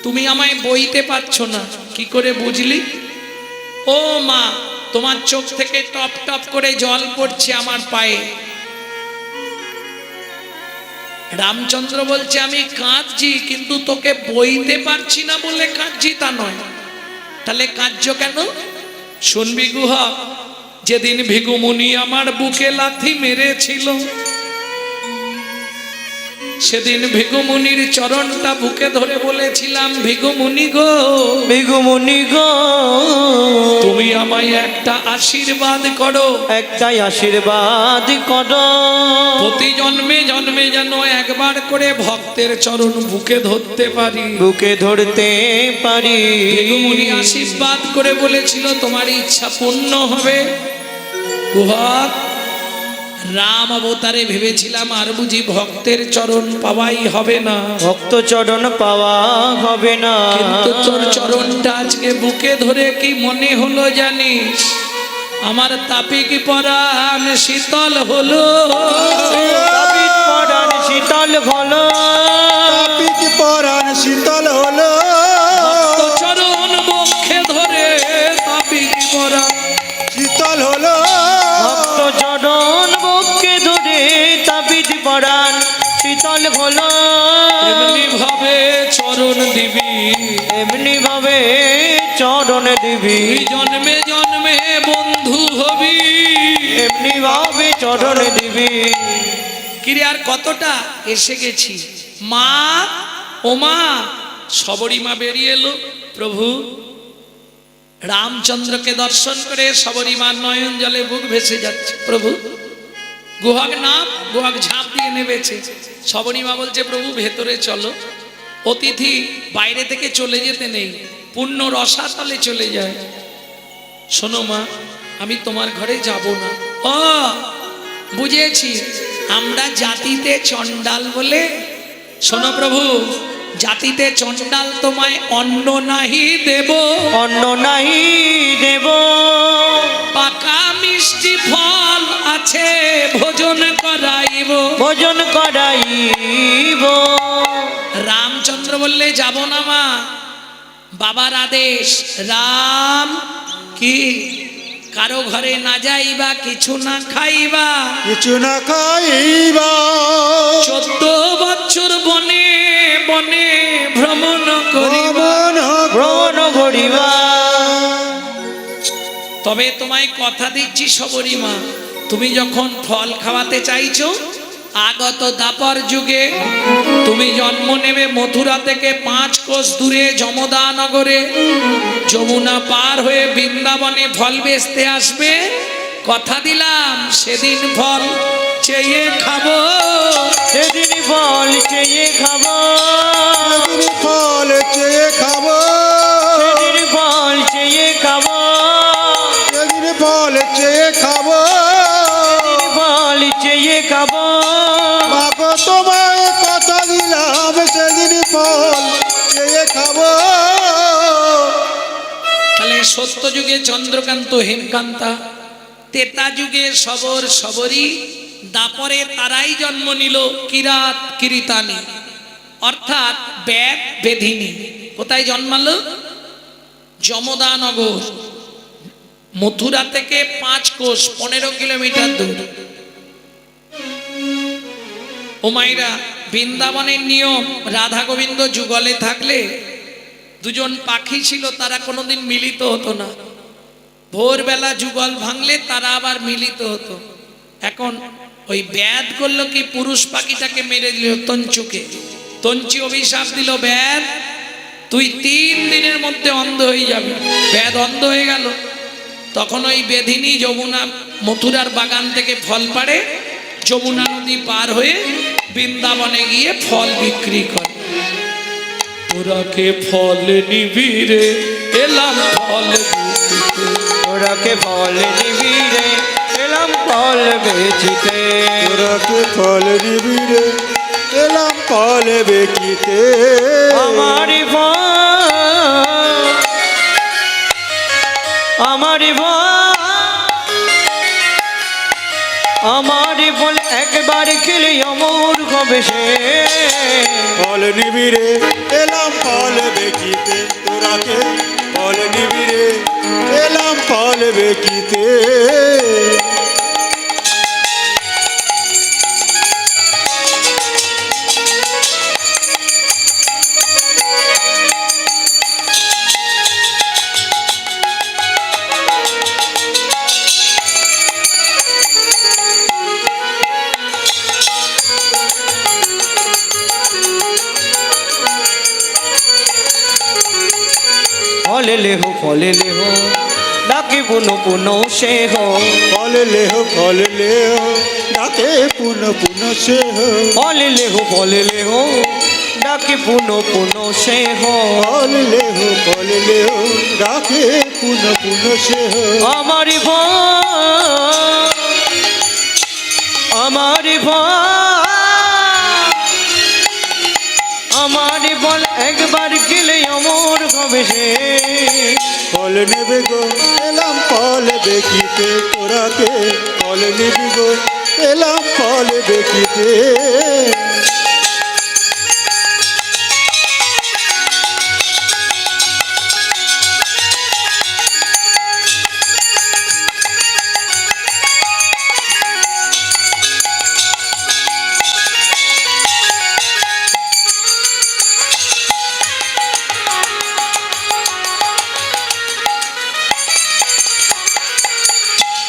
তুমি আমায় বইতে পারছো না। কি করে বুঝলি? ও মা, তোমার চোখ থেকে টপ টপ করে জল পড়ছে আমার পায়ে। রামচন্দ্র বলছে, আমি কাঁদছি, কিন্তু তোকে বইতে পারছি না বলে কাঁদছি তা নয়। তাহলে কাঁদছো কেন? শুনবি গুহক, যেদিন ভিগুমুনি আমার বুকে লাথি মেরেছিল, সেদিন ভিগুমুনির চরণটা বুকে ধরে বলেছিলাম, ভিগুমুনি গো, ভিগুমুনি গো, তুমি আমায় একটা আশীর্বাদ করো, একটাই আশীর্বাদ করো। প্রতি জন্মে জন্মে যেন একবার করে ভক্তের চরণ বুকে ধরতে পারি, বুকে ধরতে পারি। ভিগুমুনি আশীর্বাদ করে বলেছিল, তোমার ইচ্ছা পূর্ণ হবে। গুহক, রাম অবতারে ভেবেছিলাম আর বুঝি ভক্তের চরণ পাওয়াই হবে না, ভক্ত চরণ পাওয়া হবে না। কিন্তু তোর চরণটা আজকে বুকে ধরে কি মনে হলো জানিস? আমার তাপিক পরাণ শীতল হলো, তাপিত পরাণ শীতল হলো, তাপিত পরাণ শীতল হলো, ভক্ত চরণ বক্ষে ধরে তাপিক পরাণ শীতল হলো, ভক্ত চরণ বুকে ধরে তাপিত পরাণ শীতল হলো। এমনি ভাবে চরণ দিবি, এমনি ভাবে চরণ দিবি, তুই জন্মে জন্মে বন্ধু হবি। এমনি ভাবে চরণ দিবি। কিরে আর কতটা? এসে গেছি। মা, ও মা, সবরী মা বেরিয়ে এলো। প্রভু রামচন্দ্রকে দর্শন করে সবরী মার নয়ন জলে বুক ভেসে যাচ্ছে। প্রভু, গুহক নাম, গুহক ঝাঁপ দিয়ে নেমেছে। সবরী মা বলছে, প্রভু ভেতরে চলো, অতিথি বাইরে থেকে চলে যেতে নেই, পূর্ণ রসাতলে চলে যায়। শোনো মা, আমি তোমার ঘরে যাব না। ও বুঝেছি, আমরা জাতিতে চণ্ডাল বলে। শোনো প্রভু, জাতিতে চণ্ডাল তোমায় অন্ন নাহি দেব, অন্ন নাহি দেব, পাকা মিষ্টি ফল আছে ভোজন করাইব, ভোজন করাইব। রামচন্দ্র বললে, যাব না মা, বাবার আদেশ। রাম কি কারো ঘরে না যাইবা, কিছু না খাইবা, কিছু না খাইবা, 14 বছর বনে বনে ভ্রমণ করিবা, ভ্রমণ করিবা। তবে তোমায় কথা দিচ্ছি সবরী মা, তুমি যখন ফল খাওয়াতে চাইছো, আগত দাপর যুগে তুমি জন্ম নেবে মথুরা থেকে 5 কোষ দূরে যমদা নগরে, যমুনা পার হয়ে বৃন্দাবনে ফল বেচতে আসবে। কথা দিলাম, সেদিন ফল চেয়ে খাবো, সেদিন ফল চেয়ে খাবো, সেদিন ফল চেয়ে খাবো, সেদিন ফল চেয়ে খাবো, সেদিন ফল চেয়ে খাবো, সেদিন ফল চেয়ে খাবো। মাগো তোমায় কথা দিলাম, সেদিন ফল চেয়ে খাবো। তাহলে সত্য যুগে চন্দ্রকান্ত হেমকান্তা, তেতা যুগে সবর সবরী, দাপরে তারাই জন্ম নিল কিরাত কিরিতানি, অর্থাৎ ব্যাগ বেধিনী। কোথায় জন্মালো? যমদানগর, মথুরা থেকে 5 কোষ 15 কিলোমিটার দূর। ও মাইরা, বৃন্দাবনের নিয়ম, রাধা গোবিন্দ যুগলে থাকলে দুজন পাখি ছিল, তারা কোনোদিন মিলিত হতো না। ভোরবেলা যুগল ভাঙলে তারা আবার মিলিত হতো। এখন ওই ব্যাদ করলো কি, পুরুষ পাখিটাকে মেরে দিল তঞ্চুকে। তঞ্চি অভিশাপ দিল, ব্যাদ তুই 3 দিনের মধ্যে অন্ধ হয়ে যাবি। বেদ অন্ধ হয়ে গেল। তখন ওই বেধিনী যমুনা মথুরার বাগান থেকে ফল পাড়ে, যমুনা নদী পার হয়ে বৃন্দাবনে গিয়ে ফল বিক্রি করে। তোরাকে ফল নিবিরে এলাম ফল বিক্রিতে, তোরাকে ফল নিবিড়ে এলাম ফল বেচিতে, তোরাকে ফল নিবিড়ে এলাম ফল বেচিতে। আমারি ফল, আমারি ফল, আমারি ফল একবার খেলে অমর হবে সে। ফল নিবিড়ে এলাম ফল বেচিতে, তোরাকে ফল নিবিড়ে এলাম ফল বেচিতে। ফলে লেহো ফলে লেহো ডাকে পুনো পুনো সে হো, ফল লেহ ডাকে পুন পুন সে হো। ফলে লেহো ডাকে পুনো পুনো সে হো। ফল লেহ ডাকে পুন পুন সে হো। আমারি ফল, আমারি ফল, আমারি ফল একবার খেলে অমর হবে সে। ফল নেবে গো এলাম ফল বেচিতে, তোরাকে ফল নিবি গো এলাম ফল বেচিতে।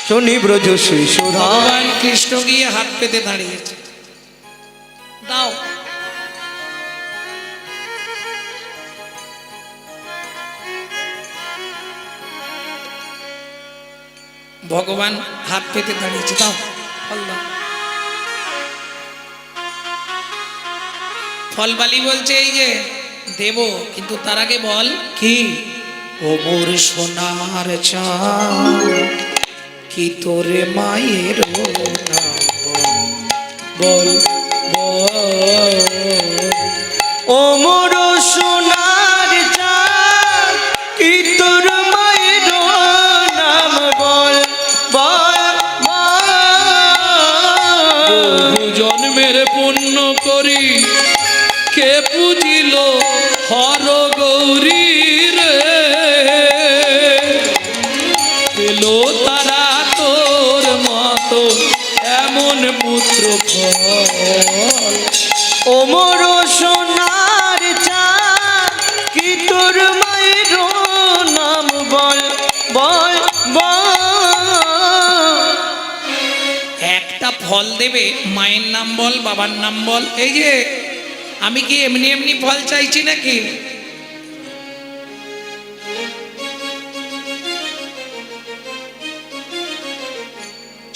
শনি ব্রজ শ্রী সুধা, ভগবান কৃষ্ণ গিয়ে হাত পেতে দাঁড়িয়েছে। দাও। ভগবান হাত পেতে দাঁড়িয়েছে, দাও ফল দাও। ফল বালি বলছে এই যে দেব, কিন্তু তার আগে বল কি? ও মোর সোনার চাঁদ কি তোরে মায়ের নাম বল বল। ও মোর সোনার চাঁদ কি তোর মায়ের নাম বল বল বল। বহু জন্মের পুণ্য করি কে পুজিল হর গৌরী রে, পেল তারা তোর মতো এমন পুত্র ফল। ও মোর সোনার চাঁদ কি তোর মায়ের নাম বল বল বল। একটা ফল দেবে, মায়ের নাম বল, বাবার নাম বল। এই যে আমি কি এমনি এমনি ফল চাইছি নাকি?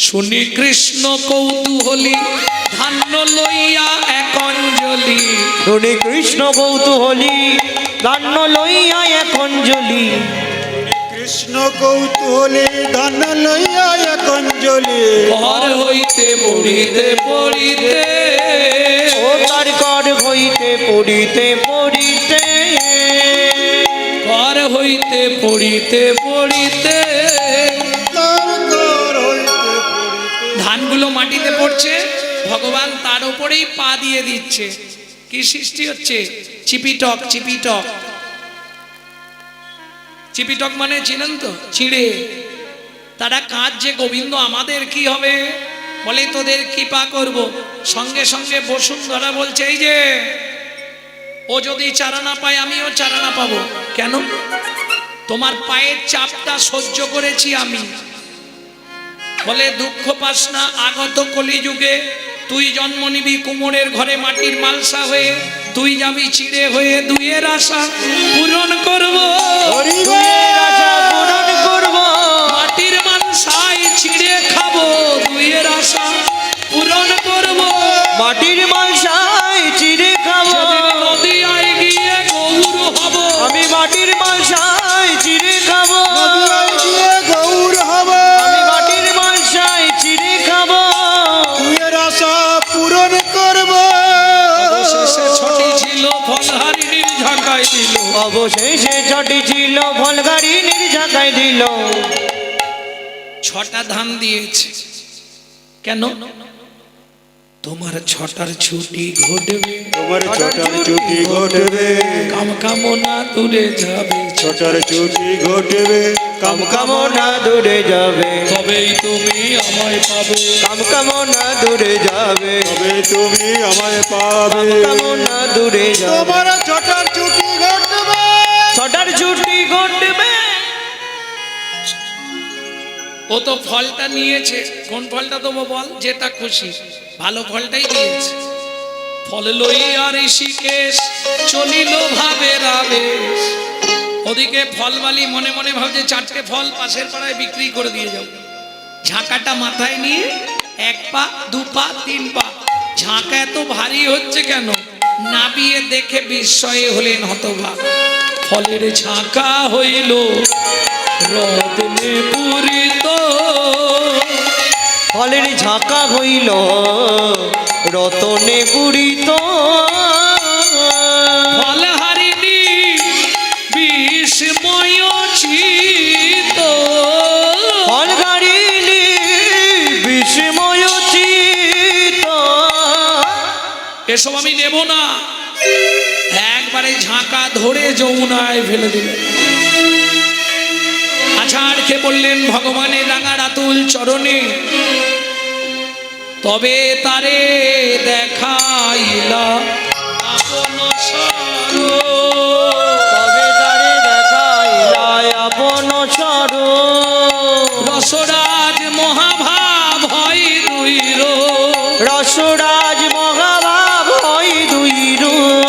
শুনি কৃষ্ণ কৌতূহলী ধান্য লইয়া এক অঞ্জলি। শুনি কৃষ্ণ কৌতূহলী ধান্য লইয়া এক অঞ্জলি। কৃষ্ণ কৌতূহলী ধান লইয়া এক অঞ্জলি। ঘর হইতে পড়িতে পড়িতে, ও তার কর হইতে পড়িতে পড়িতে, ঘর হইতে পড়িতে পড়িতে তার ঘর হইতে পড়িতে। ধানগুলো মাটিতে পড়ছে, ভগবান তার উপরেই পা দিয়ে দিচ্ছে। কি সৃষ্টি হচ্ছে? চিপিটক চিপিটক। চিপিটক মানে চিনেন তো? চিড়ে। তারা কাঁদছে, গোবিন্দ আমাদের কি হবে? বলে তোদের কৃপা করব। সঙ্গে সঙ্গে বসুন্ধরা বলছে এই যে ও যদি চারা না পায় আমিও চারা না পাবো। কেন? তোমার পায়ের চাপটা সহ্য করেছি আমি। বলে দুঃখ পাস না, আগত কলিযুগে তুই জন্ম নিবি কুমোরের ঘরে মাটির মালসা হয়ে, তুই যাবি চিড়ে হয়ে দুইয়ের আশা পূরণ করব। দুইয়ের আশা পূরণ করব। মাটির মানসায় চিড়ে খাবো দুইয়ের আশা পূরণ করব। মাটির মালসায় চিড়ে খাবো। সেদিন নদিয়ায় গিয়ে গৌর হব। আমি মাটির মালসায় চিড়ে খাবো। নদিয়ায় গিয়ে গৌর হব। আমি মাটির মালসায় চিড়ে খাবো। তুইয়ের আশা পূরণ করব। অবশেষে ছটি ছিল ফলহারিণীর ঝাঁকায় দিল। অবশেষে ছটি ছিল ফলগাড়ি নির্ঝাকায় দিল। ছটা ধান দিয়েছে কেন? তোমার ছটার ছুটি ঘটবে, তোমার ছটার ছুটি ঘটবে। কাম কামনা দূরে যাবে। ছটার ছুটি ঘটবে। কাম কামনা দূরে যাবে। তবেই তুমি আমায় পাবে। কাম কামনা দূরে যাবে। তবে তুমি আমায় পাবে। কামনা দূরে যাবে। তোমার ছটার ছুটি ঘটবে। ছটার ছুটি ঘটবে। ও তো ফলটা নিয়েছে, কোন ফলটা দেবো বল? যেটা খুশি, ভালো ফলটাই দিয়েছে। ফল লইয়া ঋষিকেশ চলিল ভাবের আবেশ। ওদিকে ফলবালি মনে মনে ভাবছে চারটে ফল পাশের পাড়ায় বিক্রি করে দিয়ে যাও। ঝাঁকাটা মাথায় নিয়ে 1 পা 2 পা 3 পা। ঝাঁকা এত ভারী হচ্ছে কেন? নাবিয়ে দেখে বিস্ময়ে হলেন হতভাগ। ফলের ঝাঁকা হইল রত্নে পূরিত। ফলের ঝাঁকা হইল রতনে পূরিত। ফলহারিণী বিস্ময় চিত। ফলগাড়িনী বিস্ময় চিত। এসব আমি নেব না। একবারে ঝাঁকা ধরে যমুনায় ফেলে দিলেন। আছাড় খেয়ে বললেন ভগবানের রাঙা রাতুল চরণে, তবে তারে দেখাইলা আপন স্বরূপ। তবে তারে দেখাইলা আপন স্বরূপ। রসরাজ মহাভাব হয় দুইর। রসরাজ মহাভাব হয় দুই রূপ।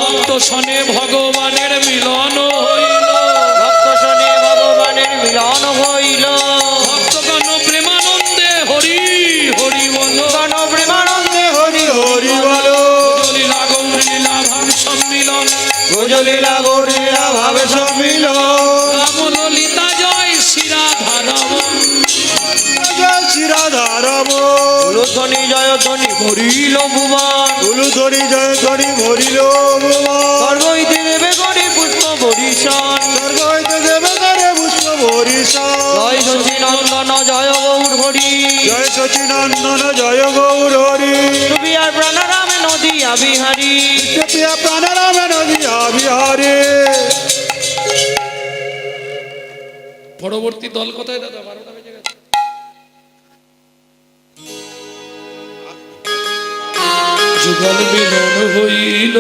ভক্ত শনে ভগবানের মিলন হইল। ভক্ত শোনে ভগবানের মিলন হইল। ভক্তগণ প্রেমানন্দে হরি হরি বল। গণ প্রেমানন্দে হরি হরি বলো। লীলা গৌরীলা ভাব সম্মিলন। ভোজলীলা গৌরীলা ভাবে সম্মিলন। রাম ললিতা জয় শিরাধারম। জয় শিরাধারম। ধ্বনি জয় ধ্বনি ভরিল ভুবন। উলুধ্বনি জয় ধ্বনি ভরিল ভুবন। স্বর্গ হইতে দেবে গরি পুষ্প বরিশন। স্বর্গ হইতে দেবে করে পুষ্প বরিশন। জয় সচিনন্দন জয় গৌর হরি। জয় সচিনন্দন জয় গৌর হরি। সুবিয়ার প্রাণরামে নদিয়া বিহারী। প্রিয়া প্রাণরাম নদিয়া বিহারে। পরবর্তী দল কোথায় দাদা? 12টা বেজে গেছে। যুগল মিলন হইল।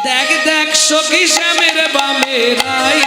দেখ দেখ সখী শ্যামের বামে রাই